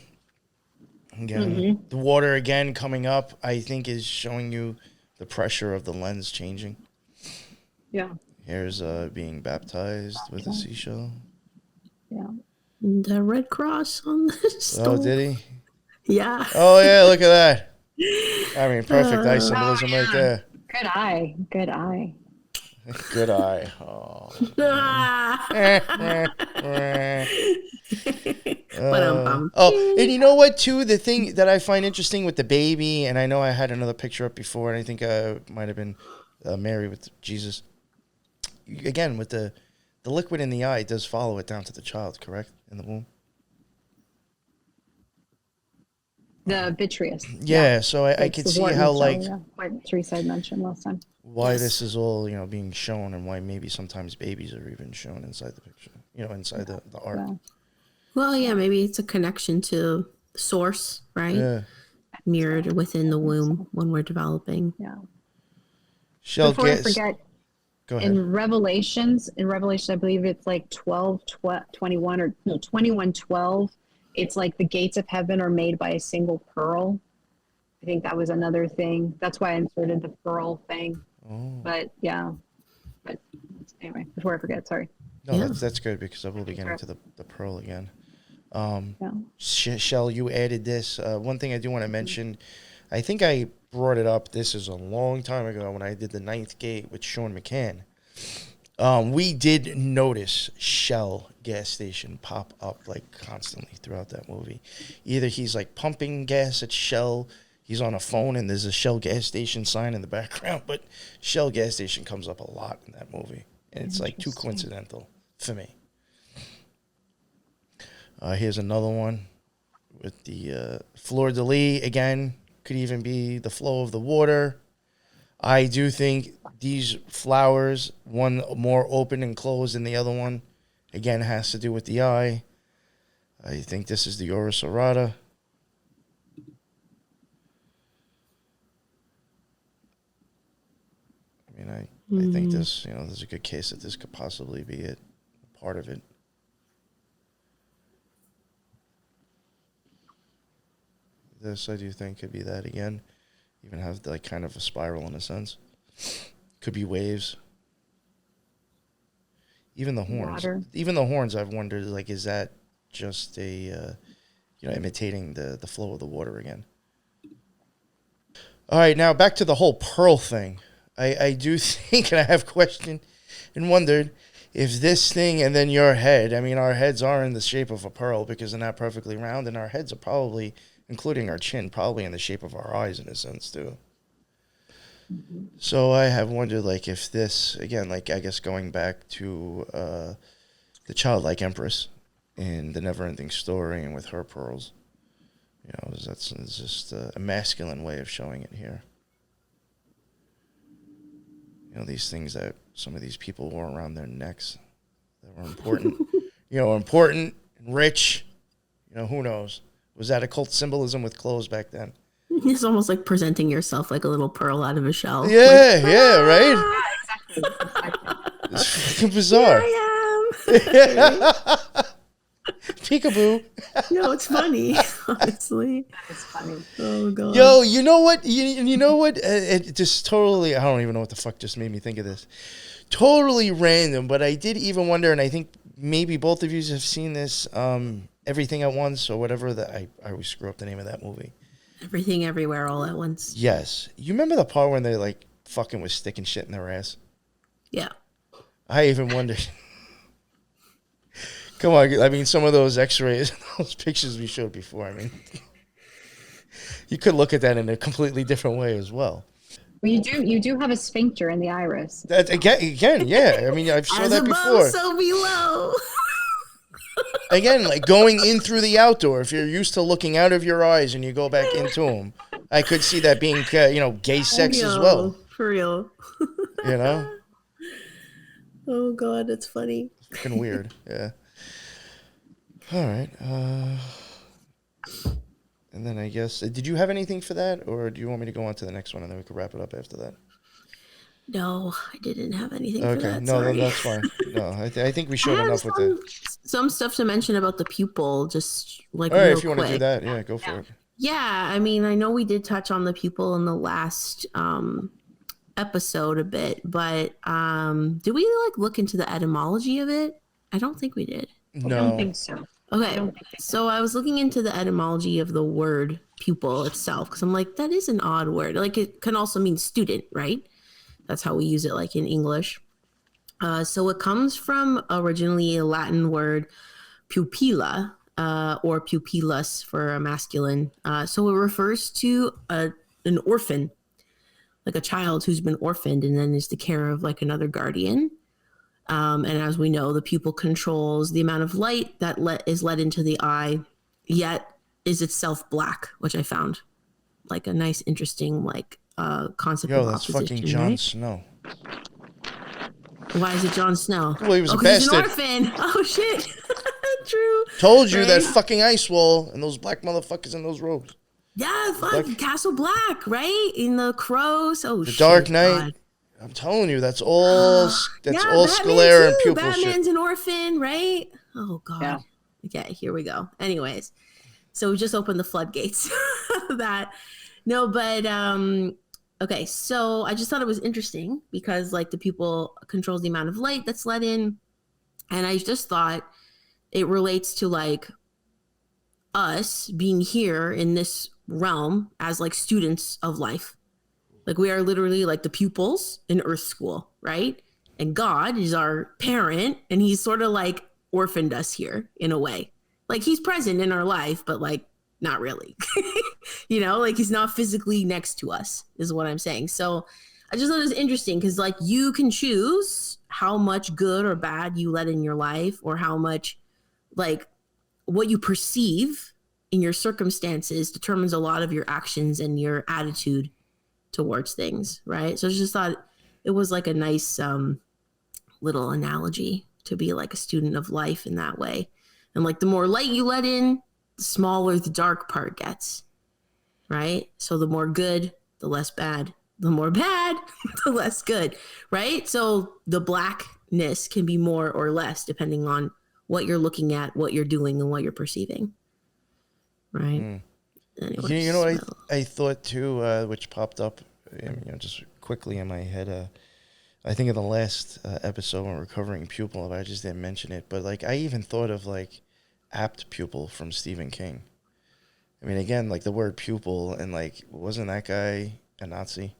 Again, the water again coming up, I think, is showing you the pressure of the lens changing. Yeah. Here's being baptized with a seashell. Yeah. The Red Cross on the stove. Oh, did he? Yeah. Oh, yeah, look at that. I mean, perfect eye symbolism right there. Good eye. Good eye. Good eye. Oh. And you know what, too? The thing that I find interesting with the baby, and I know I had another picture up before, and I think might have been Mary with Jesus. Again, with the liquid in the eye does follow it down to the child, correct? In the womb? The vitreous. Yeah, so I could see how, like, what Teresa had mentioned last time. Why this is all, being shown, and why maybe sometimes babies are even shown inside the picture, inside the art. Yeah. Well, yeah, maybe it's a connection to source, right? Yeah. Mirrored within the womb when we're developing. Yeah. Before I forget, go ahead. in Revelation, I believe it's like 21:12. It's like the gates of heaven are made by a single pearl. I think that was another thing. That's why I inserted the pearl thing. Oh. But yeah. But anyway, before I forget, sorry. No, that's good, because I will be getting to the pearl again. Shell, you added this. One thing I do want to mention, I think I brought it up. This is a long time ago when I did the Ninth Gate with Sean McCann. We did notice Shell gas station pop up like constantly throughout that movie. Either he's like pumping gas at Shell, he's on a phone and there's a Shell gas station sign in the background, but Shell gas station comes up a lot in that movie. And it's like too coincidental for me. Here's another one with the fleur de lis again. Could even be the flow of the water. I do think these flowers, one more open and closed than the other one, again, has to do with the eye. I think this is the Aura serrata. I mean, I think this, there's a good case that this could possibly be it, part of it. This, I do think, could be that again. Even have like kind of a spiral in a sense. Could be waves. Even the horns. Water. Even the horns, I've wondered, like, is that just a, imitating the flow of the water again? All right, now back to the whole pearl thing. I do think, and I have questioned and wondered if this thing and then your head, I mean, our heads are in the shape of a pearl because they're not perfectly round, and our heads are probably, including our chin, probably in the shape of our eyes in a sense too. Mm-hmm. So I have wondered, like, if this, again, like, I guess going back to the childlike empress in the Never-Ending Story and with her pearls, it's just a masculine way of showing it here. These things that some of these people wore around their necks that were important, important and rich, who knows? Was that occult symbolism with clothes back then? It's almost like presenting yourself like a little pearl out of a shell. Yeah, right? Exactly. It's fucking bizarre. Here I am. Peekaboo. No, it's funny, honestly. It's funny. Oh, God. Yo, you know what? You know what? It just totally, I don't even know what the fuck just made me think of this. Totally random, but I did even wonder, and I think maybe both of you have seen this, Everything at Once, or whatever, that I always screw up the name of that movie. Everything Everywhere All at Once. Yes. You remember the part when they like fucking was sticking shit in their ass? Yeah. I even wondered. Come on, I mean, some of those x-rays, those pictures we showed before, I mean, you could look at that in a completely different way as well. Well, you do have a sphincter in the iris. That, again, yeah. I mean, I've saw that above, before. so below. Again, like going in through the outdoor, if you're used to looking out of your eyes and you go back into them, I could see that being, gay sex as well. For real. Oh, God, that's funny. Fucking weird, yeah. All right. And then I guess, did you have anything for that, or do you want me to go on to the next one and then we could wrap it up after that? No, I didn't have anything for that. No, sorry. then that's fine. No, I think we showed enough with it. Some stuff to mention about the pupil, just like all right, real if you want quick. to do that, yeah, go for it. Yeah, I mean, I know we did touch on the pupil in the last episode a bit, but did we look into the etymology of it? I don't think we did. No. I don't think so. Okay, so I was looking into the etymology of the word pupil itself because I'm like, that is an odd word. Like, it can also mean student, right? That's how we use it, like in English. So it comes from originally a Latin word pupilla, or pupillus for a masculine. So it refers to an orphan, like a child who's been orphaned and then is the care of like another guardian. And as we know, the pupil controls the amount of light that is let into the eye, yet is itself black, which I found like a nice, interesting concept. Yo, of that's opposition, fucking Jon right? Snow. Why is it Jon Snow? Well, he was a he's an bastard. orphan. Oh shit! True. Told you Right? that fucking ice wall and those black motherfuckers in those robes. Yeah, fuck Castle Black, right? In the Crows. Oh, The shit, Dark Knight. God. I'm telling you, that's all. That's all Batman Sclera and too. pupil Batman's shit. an orphan, right? Oh God. Yeah. Okay, here we go. Anyways, so we just opened the floodgates of that. No, but okay. So I just thought it was interesting because like the pupil controls the amount of light that's let in, and I just thought it relates to like us being here in this realm as like students of life. Like we are literally like the pupils in Earth School, right? And God is our parent, and he's sort of like orphaned us here in a way. Like he's present in our life, but like not really. Like he's not physically next to us is what I'm saying. So I just thought it was interesting because like you can choose how much good or bad you let in your life, or how much like what you perceive in your circumstances determines a lot of your actions and your attitude towards things, right? So I just thought it was like a nice little analogy to be like a student of life in that way. And like the more light you let in, the smaller the dark part gets, right? So the more good, the less bad. The more bad, the less good, right? So the blackness can be more or less depending on what you're looking at, what you're doing, and what you're perceiving, right? Anyways, You know, I thought too, which popped up, just quickly in my head. I think in the last episode when we were covering pupil, I just didn't mention it, but like I even thought of like apt pupil from Stephen King. I mean, again, like the word pupil, and like wasn't that guy a Nazi?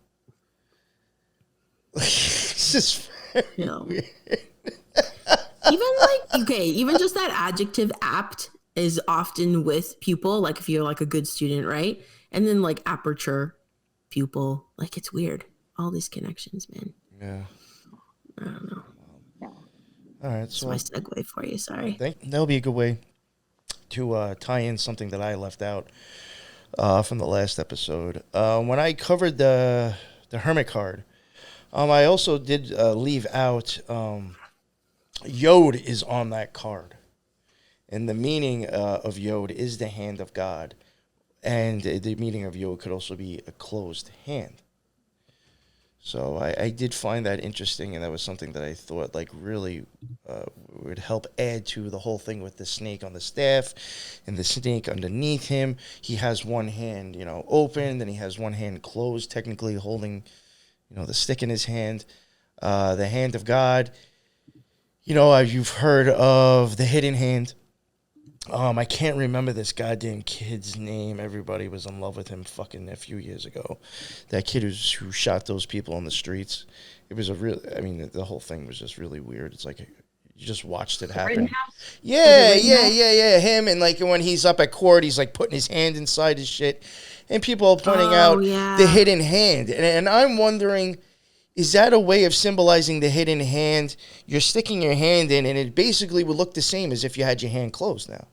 It's just weird. Even just that adjective apt is often with pupil, like if you're like a good student, right? And then like aperture, pupil, like it's weird. All these connections, man. Yeah. I don't know. All right, That's so my segue for you. Sorry. That'll be a good way to tie in something that I left out from the last episode. When I covered the Hermit card, I also did leave out Yod is on that card. And the meaning of Yod is the hand of God. And the meaning of Yod could also be a closed hand. So I did find that interesting, and that was something that I thought like really would help add to the whole thing with the snake on the staff and the snake underneath him. He has one hand, open, then he has one hand closed, technically holding the stick in his hand, the hand of God. You've heard of the hidden hand. I can't remember this goddamn kid's name. Everybody was in love with him fucking a few years ago. That kid who shot those people on the streets. It was the whole thing was just really weird. It's like you just watched it happen. Yeah. Him, and like when he's up at court, he's like putting his hand inside his shit. And people are pointing out the hidden hand. And I'm wondering, is that a way of symbolizing the hidden hand? You're sticking your hand in, and it basically would look the same as if you had your hand closed now.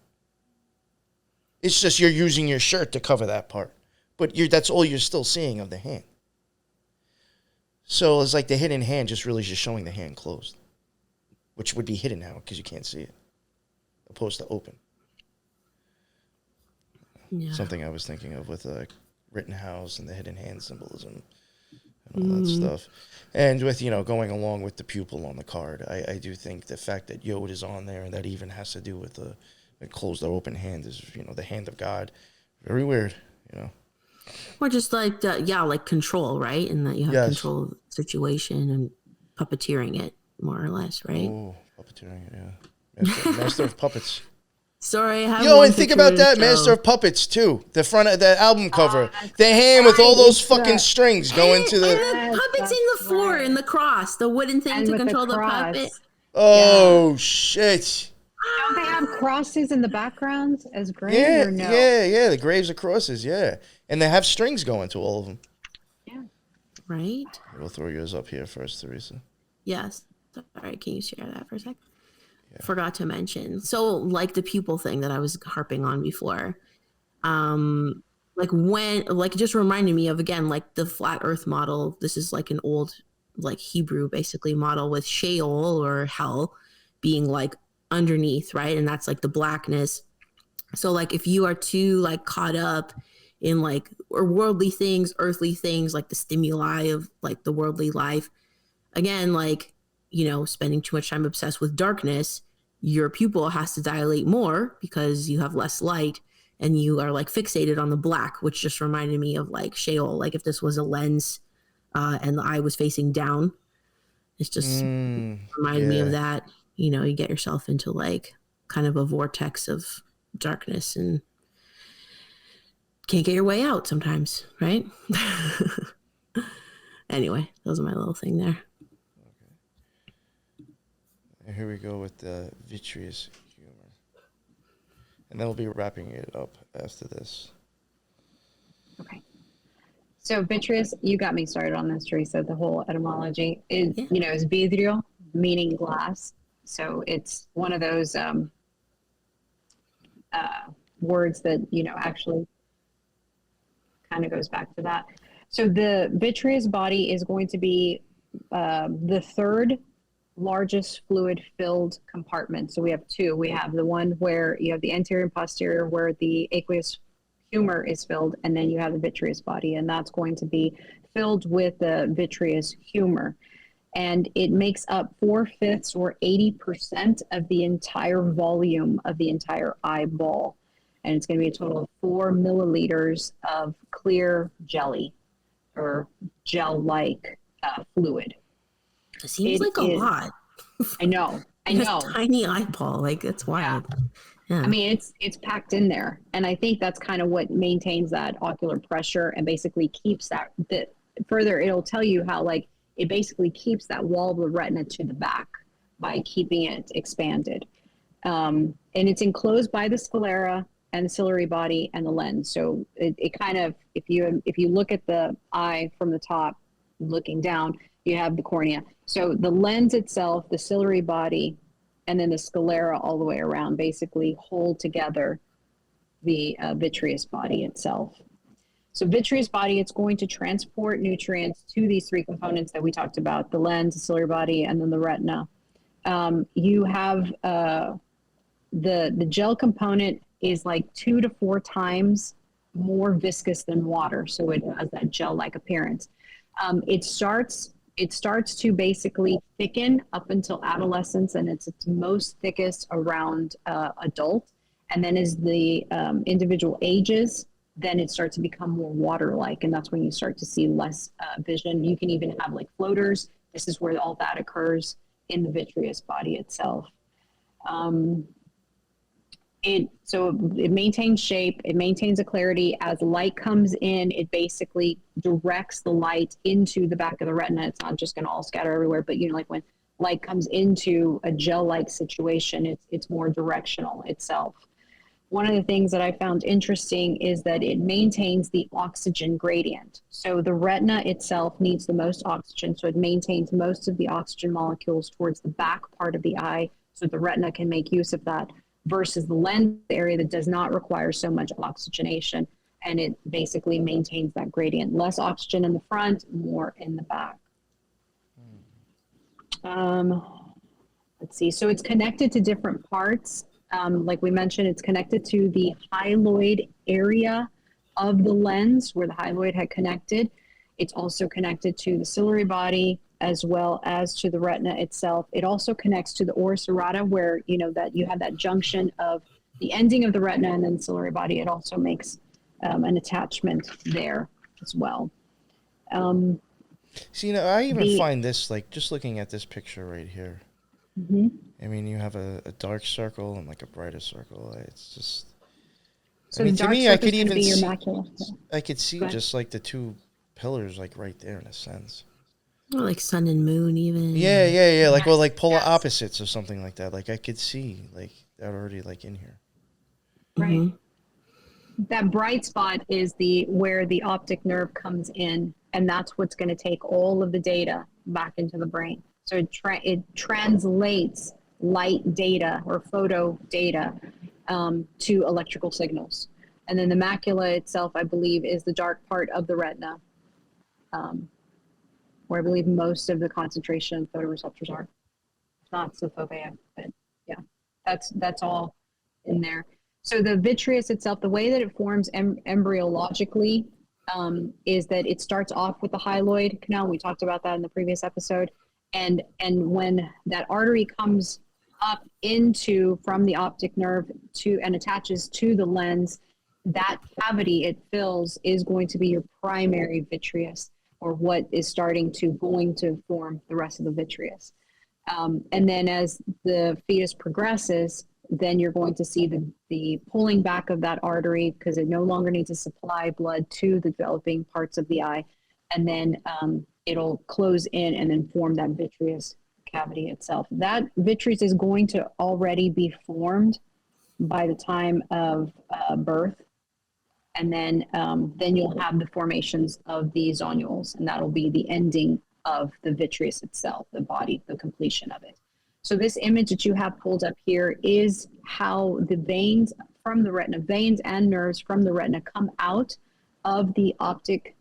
It's just you're using your shirt to cover that part. But that's all you're still seeing of the hand. So it's like the hidden hand just really just showing the hand closed, which would be hidden now because you can't see it, opposed to open. Yeah. Something I was thinking of with Rittenhouse and the hidden hand symbolism and all that stuff. And with, going along with the pupil on the card, I do think the fact that Yod is on there, and that even has to do with the closed or open hand, is, the hand of God. Very weird, Or just like, like control, right? And that you have control of the situation and puppeteering it, more or less, right? Oh, puppeteering it, yeah. Master of puppets. Sorry, I have and think about that, Master of Puppets, too. The front of the album cover. The hand with all those fucking strings going to the... And the puppets in the floor, in the cross. The wooden thing to control the puppet. Oh, shit. Don't they have crosses in the background as graves or no? Yeah. The graves are crosses, yeah. And they have strings going to all of them. Yeah. Right? We'll throw yours up here first, Teresa. Yes. All right, can you share that for a sec? Yeah. Forgot to mention. So like the pupil thing that I was harping on before, it just reminded me of, again, like the flat earth model. This is like an old, like Hebrew basically model with Sheol or hell being like underneath, right? And that's like the blackness. So like if you are too like caught up in like or worldly things, earthly things, like the stimuli of like the worldly life, again, like, spending too much time obsessed with darkness, your pupil has to dilate more because you have less light, and you are like fixated on the black, which just reminded me of like Sheol. Like if this was a lens and the eye was facing down, it's just reminded me of that. You get yourself into like kind of a vortex of darkness and can't get your way out sometimes, right? Anyway, that was my little thing there. Here we go with the Vitreous humor. And then we'll be wrapping it up after this. Okay. So Vitreous, you got me started on this, Teresa. The whole etymology is, is vidrio, meaning glass. So it's one of those words that, actually kind of goes back to that. So the vitreous body is going to be the third largest fluid filled compartment. So we have two. We have the one where you have the anterior and posterior where the aqueous humor is filled, and then you have the vitreous body, and that's going to be filled with the vitreous humor. And it makes up 4/5 or 80% of the entire volume of the entire eyeball. And it's going to be a total of 4 milliliters of clear jelly or gel-like fluid. It seems like a lot. I know. Tiny eyeball, like it's wild. Yeah. I mean, it's packed in there, and I think that's kind of what maintains that ocular pressure and basically keeps that. Further, it'll tell you how it basically keeps that wall of the retina to the back by keeping it expanded, and it's enclosed by the sclera and the ciliary body and the lens. So it kind of, if you look at the eye from the top, looking down, you have the cornea. So the lens itself, the ciliary body, and then the sclera all the way around basically hold together the vitreous body itself. So vitreous body, it's going to transport nutrients to these three components that we talked about, the lens, the ciliary body, and then the retina. You have the gel component is like 2 to 4 times more viscous than water. So it has that gel-like appearance. It starts to basically thicken up until adolescence, and it's its most thickest around adult. And then as the individual ages, then it starts to become more water-like, and that's when you start to see less vision. You can even have floaters. This is where all that occurs in the vitreous body itself. So it maintains shape, it maintains a clarity. As light comes in, it basically directs the light into the back of the retina. It's not just going to all scatter everywhere, but when light comes into a gel-like situation, it's more directional itself. One of the things that I found interesting is that it maintains the oxygen gradient. So the retina itself needs the most oxygen, so it maintains most of the oxygen molecules towards the back part of the eye, so the retina can make use of that, versus the lens area that does not require so much oxygenation, and it basically maintains that gradient. Less oxygen in the front, more in the back. Let's see. So it's connected to different parts. Like we mentioned, it's connected to the hyaloid area of the lens where the hyaloid had connected. It's also connected to the ciliary body as well as to the retina itself. It also connects to the oris serrata where, that you have that junction of the ending of the retina and then the ciliary body. It also makes an attachment there as well. See, I even find this, just looking at this picture right here. Mm-hmm. I mean, you have a dark circle and a brighter circle. It's just. So to me, I could even see. macula. I could see just the two pillars right there in a sense. Or like sun and moon, even. Yeah. Yes, Polar yes. opposites or something like that. I could see that already in here. Right. Mm-hmm. That bright spot is where the optic nerve comes in, and that's what's going to take all of the data back into the brain. So it translates light data or photo data to electrical signals. And then the macula itself, I believe, is the dark part of the retina, where I believe most of the concentration of photoreceptors are. It's not the fovea, but yeah, that's all in there. So the vitreous itself, the way that it forms embryologically is that it starts off with the hyaloid canal. We talked about that in the previous episode. And when that artery comes up from the optic nerve and attaches to the lens, that cavity it fills is going to be your primary vitreous, or what is going to form the rest of the vitreous. And then as the fetus progresses, then you're going to see the pulling back of that artery because it no longer needs to supply blood to the developing parts of the eye. And then it'll close in and then form that vitreous cavity itself. That vitreous is going to already be formed by the time of birth. And then you'll have the formations of the zonules, and that'll be the ending of the vitreous itself, the body, the completion of it. So this image that you have pulled up here is how the veins from the retina, veins and nerves from the retina come out of the optic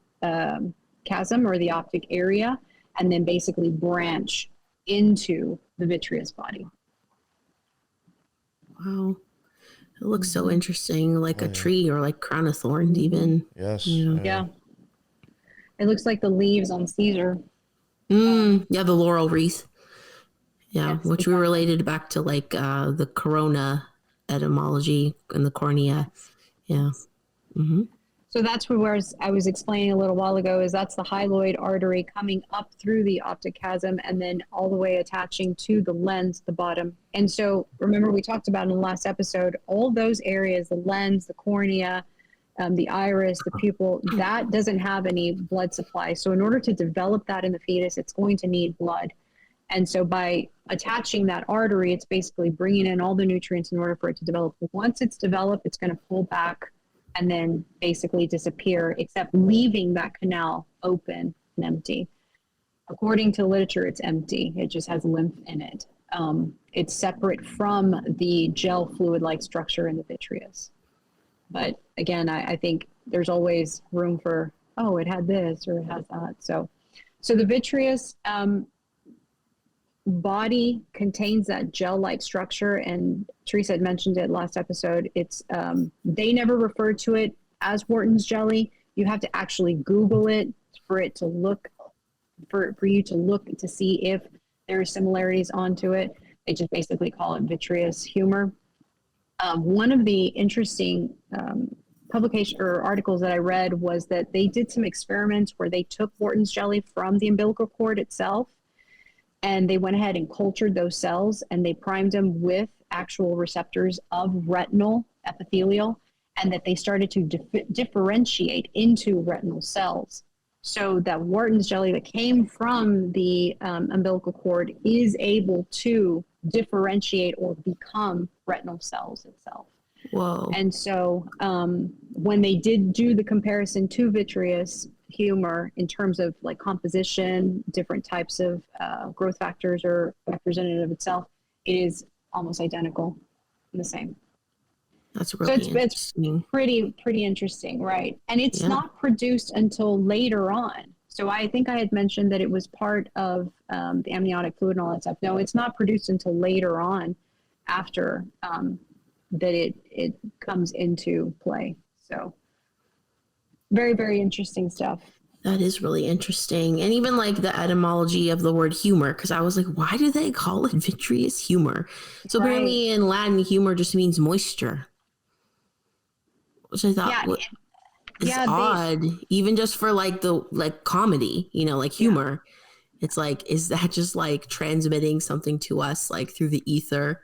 chasm or the optic area, and then basically branch into the vitreous body. Wow. It looks so interesting, like a tree or like crown of thorns even. Yes. Yeah. It looks like the leaves on Caesar. Yeah, the laurel wreath. Yeah, Yes, which we related back to like the corona etymology and the cornea. Yeah. So that's where I was explaining a little while ago, is that's the hyaloid artery coming up through the optic chasm and then all the way attaching to the lens at the bottom. And so remember, we talked about in the last episode, all those areas, the lens, the cornea, the iris, the pupil, that doesn't have any blood supply. So in order to develop that in the fetus, it's going to need blood. And so by attaching that artery, it's basically bringing in all the nutrients in order for it to develop. Once it's developed, it's going to pull back and then basically disappear, except leaving that canal open and empty. According to literature, it's empty. It just has lymph in it. It's separate from the gel fluid-like structure in the vitreous. But again, I think there's always room for, oh, it had this or it has that. So the vitreous body contains that gel-like structure, and Teresa had mentioned it last episode. It's they never referred to it as Wharton's jelly. You have to actually Google it for it to look, for you to look to see if there are similarities onto it. They just basically call it vitreous humor. One of the interesting publication or articles that I read was that they did some experiments where they took Wharton's jelly from the umbilical cord itself, and they went ahead and cultured those cells, and they primed them with actual receptors of retinal epithelial, and that they started to differentiate into retinal cells. So that Wharton's jelly that came from the umbilical cord is able to differentiate or become retinal cells itself. Whoa. And so when they did do the comparison to vitreous humor in terms of like composition, different types of growth factors or representative itself, it is almost identical and the same. That's really interesting. It's pretty interesting, right? And it's not produced until later on. So I think I had mentioned that it was part of the amniotic fluid and all that stuff. No, it's not produced until later on, after that it comes into play. So very, very interesting stuff. That is really interesting. And even like the etymology of the word humor, because I was like, why do they call it vitreous humor? So apparently in Latin, humor just means moisture, which I thought is odd, even just for like the comedy, like humor. It's like, is that just like transmitting something to us like through the ether?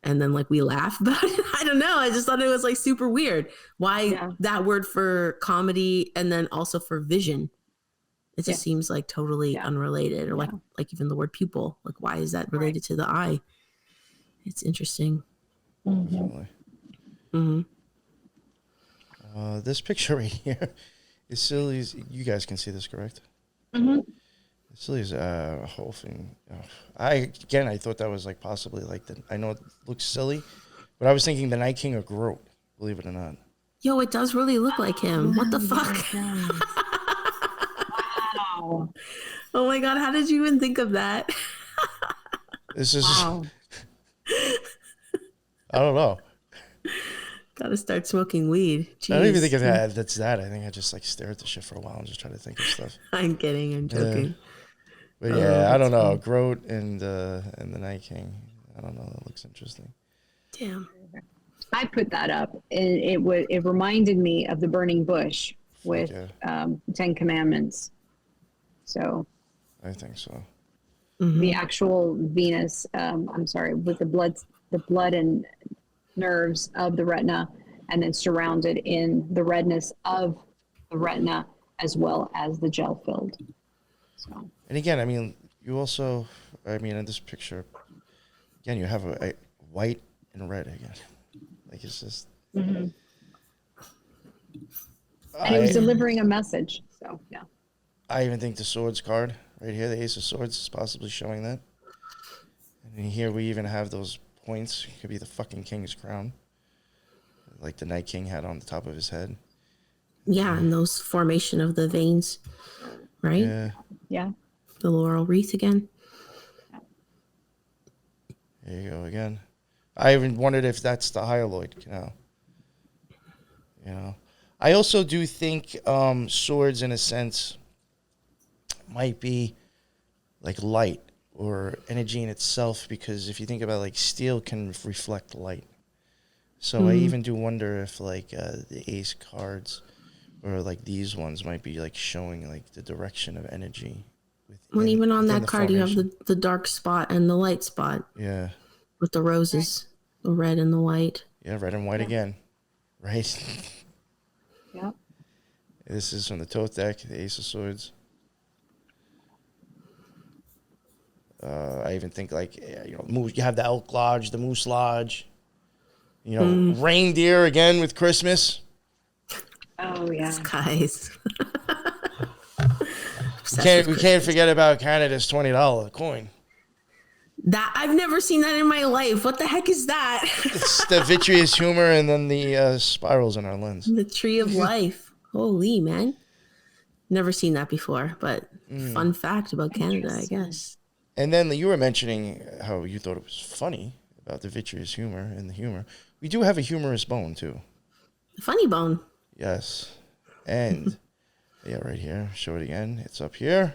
And then like we laugh about it. I don't know. I just thought it was like super weird. Why that word for comedy and then also for vision? It just seems like totally unrelated, or like even the word pupil. Like, why is that related to the eye? It's interesting. This picture right here is Cily's. You guys can see this, correct? Cily's whole thing. I thought that was like possibly like I know it looks silly, but I was thinking the Night King of Groot, believe it or not. Yo, it does really look like him. What the fuck? Wow. Oh my God, how did you even think of that? This is I don't know. Gotta start smoking weed. Jeez. I don't even think that's that. I think I just like stare at the shit for a while and just try to think of stuff. I'm kidding. I'm joking. But I don't know. Groot and the Night King. I don't know. That looks interesting. Damn. I put that up, and it reminded me of the burning bush with Ten Commandments. So I think so. The actual Venus, with the blood and nerves of the retina, and then surrounded in the redness of the retina as well as the gel filled. So. And again, I mean, you also, in this picture, again, you have a white and red again. Like, it's just. And it was delivering a message. So, yeah. I even think the swords card right here, the Ace of Swords, is possibly showing that. And here we even have those points. It could be the fucking King's crown. like the Night King had on the top of his head. Yeah, and those formation of the veins, right? Yeah. Yeah. The laurel wreath again. There you go again. I even wondered if that's the hyaloid canal. You know, I also do think swords, in a sense, might be like light or energy in itself, because if you think about like steel can reflect light. So I even do wonder if like the ace cards or like these ones might be like showing like the direction of energy. Well, even on within that the card, you have formation. the dark spot and the light spot Yeah. with the roses, the red and the white. Yeah, red and white again. Right? Yep. This is from the Toth deck, the Ace of Swords. I even think like, you know, you have the Elk Lodge, the Moose Lodge. You know, reindeer again with Christmas. Oh yeah. Guys. We can't forget about Canada's $20 coin. That I've never seen that in my life. What the heck is that? It's the vitreous humor and then the spirals in our lens. The tree of life. Holy man. Never seen that before, but fun fact about Canada, I guess. And then you were mentioning how you thought it was funny about the vitreous humor and the humor. We do have a humorous bone too. The funny bone. Yes. And yeah, right here. Show it again. It's up here.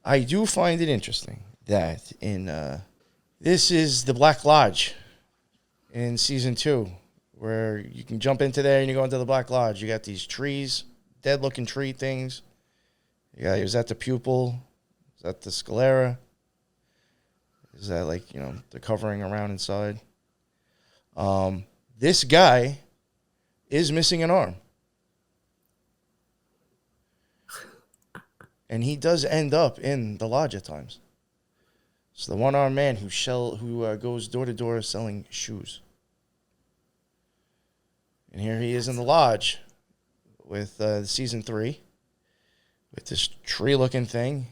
I do find it interesting that in this is the Black Lodge in season 2, where you can jump into there and you go into the Black Lodge. You got these trees, dead looking tree things. Yeah, is that the pupil? Is that the sclera? Is that like, you know, the covering around inside? This guy is missing an arm. And he does end up in the lodge at times. It's the one-armed man who goes door to door selling shoes. And here he is in the lodge with season 3 with this tree-looking thing.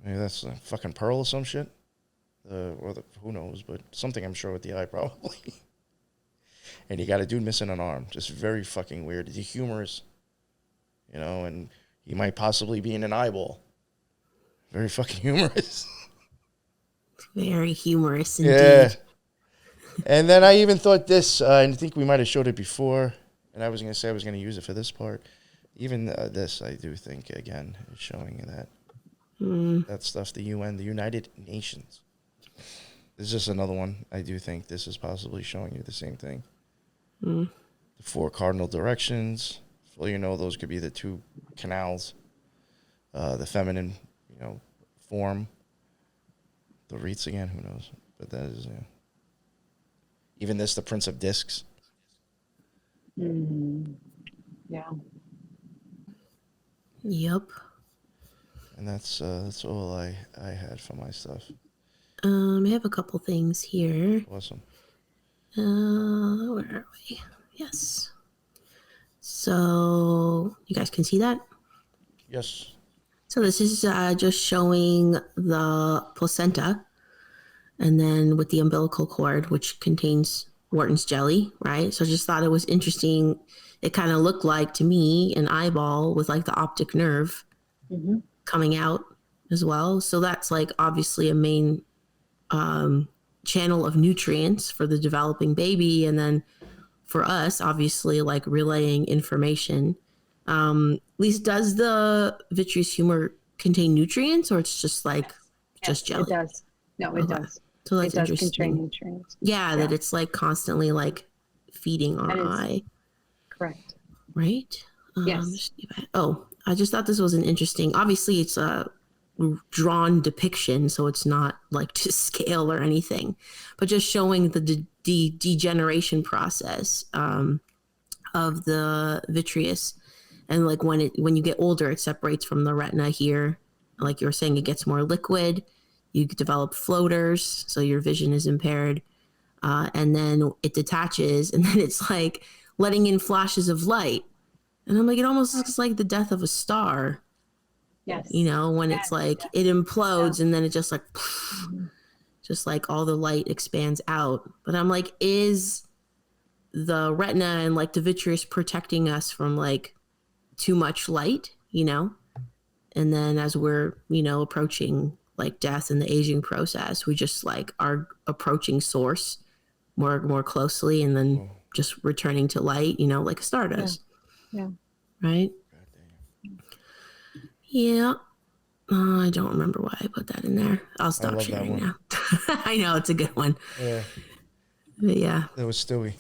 Maybe that's a fucking pearl or some shit. Who knows, but something I'm sure with the eye probably. And you got a dude missing an arm. Just very fucking weird. He's humorous, you know, and he might possibly be in an eyeball. Very fucking humorous. Very humorous indeed. Yeah. And then I even thought this, and I think we might have showed it before, and I was going to say I was going to use it for this part. Even this, I do think, again, is showing that. That stuff, the UN, the United Nations. This is just another one. I do think this is possibly showing you the same thing. The 4 cardinal directions. Well, you know, those could be the 2 canals. The feminine, you know, form. The wreaths again, who knows? But that is, even this, the Prince of Discs. Yeah. Yep. And that's all I had for my stuff. I have a couple things here. Awesome. Where are we? Yes. So you guys can see that? Yes. So this is just showing the placenta, and then with the umbilical cord, which contains Wharton's jelly, right? So I just thought it was interesting. It kind of looked like, to me, an eyeball with like the optic nerve coming out as well. So that's like obviously a main channel of nutrients for the developing baby, and then for us, obviously, like relaying information. Lisa, does the vitreous humor contain nutrients, or it's just like just jelly? It does. No, it does. So that's it does interesting. contain nutrients. Yeah, that it's like constantly like feeding our eye. Correct. Right? Yes. I just thought this was an interesting. Obviously, it's a drawn depiction, so it's not like to scale or anything, but just showing the degeneration process of the vitreous. And like when you get older, it separates from the retina here. Like you were saying, it gets more liquid. You develop floaters, so your vision is impaired. And then it detaches, and then it's like letting in flashes of light. And I'm like, it almost looks like the death of a star. Yes. You know, when it's like it implodes and then it just like, just like all the light expands out. But I'm like, is the retina and like the vitreous protecting us from like too much light, you know? And then as we're, you know, approaching like death and the aging process, we just like are approaching source more closely and then just returning to light, you know, like a star does. Yeah. Right? Yeah. I don't remember why I put that in there. I'll stop sharing now. I know, it's a good one. Yeah. But yeah. That was Stewie.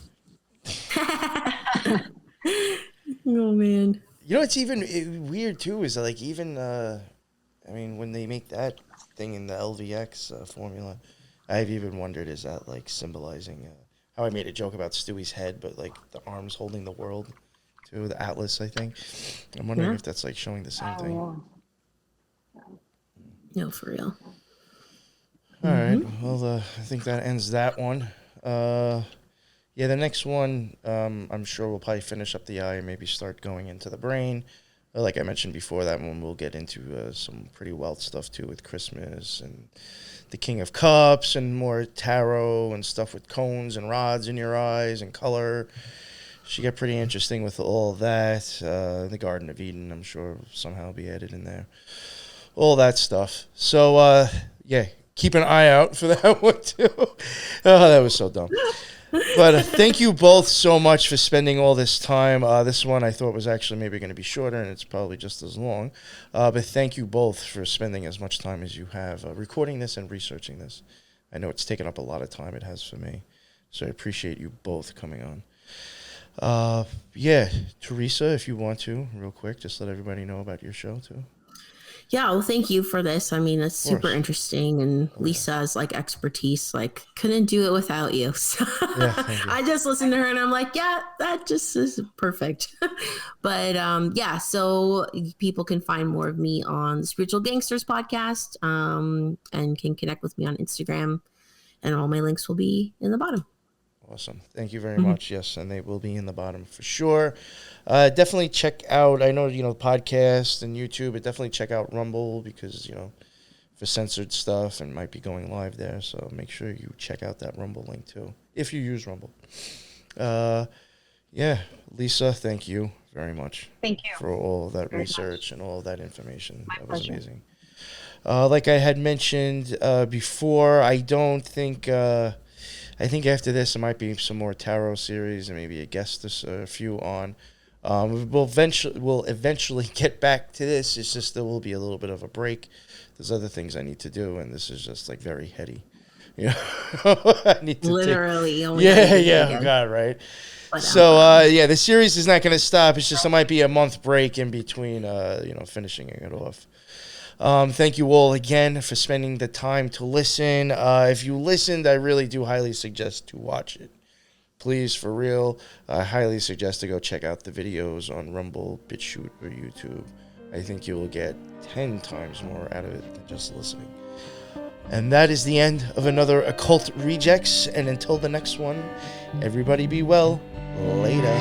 Oh, man. You know, it's even weird, too, is like even, I mean, when they make that thing in the LVX formula, I've even wondered, is that like symbolizing how I made a joke about Stewie's head, but like the arms holding the world, too, the Atlas, I think. I'm wondering if that's like showing the same thing. No, for real. All right. Well, I think that ends that one. Yeah, the next one, I'm sure we'll probably finish up the eye and maybe start going into the brain. Like I mentioned before, that one we'll get into some pretty wild stuff, too, with Christmas and the King of Cups and more tarot and stuff with cones and rods in your eyes and color. She got pretty interesting with all that. The Garden of Eden, I'm sure, will somehow be added in there. All that stuff. So, yeah, keep an eye out for that one, too. Oh, that was so dumb. But thank you both so much for spending all this time. This one I thought was actually maybe going to be shorter, and it's probably just as long. But thank you both for spending as much time as you have recording this and researching this. I know it's taken up a lot of time. It has for me. So I appreciate you both coming on. Yeah, Teresa, if you want to, real quick, just let everybody know about your show, too. Yeah, well, thank you for this. I mean, it's super interesting, and Lisa's like expertise, like couldn't do it without you. So I just listened to her, and I'm like, yeah, that just is perfect. But yeah, so people can find more of me on the Spiritual Gangsters podcast, and can connect with me on Instagram, and all my links will be in the bottom. Awesome. Thank you very much. Yes, and they will be in the bottom for sure. Definitely check out, I know, podcast and YouTube, but definitely check out Rumble because, for censored stuff and might be going live there. So make sure you check out that Rumble link too, if you use Rumble. Yeah, Lisa, thank you very much. Thank you. For all of that very research much. and all of that information. My that was pleasure. amazing. Like I had mentioned before, I think after this, there might be some more tarot series and maybe a guest a few on. We'll eventually get back to this. It's just there will be a little bit of a break. There's other things I need to do, and this is just like very heady. I need to Literally. Oh God, right? But, so the series is not going to stop. It's just there might be a month break in between, finishing it off. Thank you all again for spending the time to listen. If you listened, I really do highly suggest to watch it. Please, for real, I highly suggest to go check out the videos on Rumble, BitChute, or YouTube. I think you will get 10 times more out of it than just listening. And that is the end of another Occult Rejects. And until the next one, everybody be well. Later.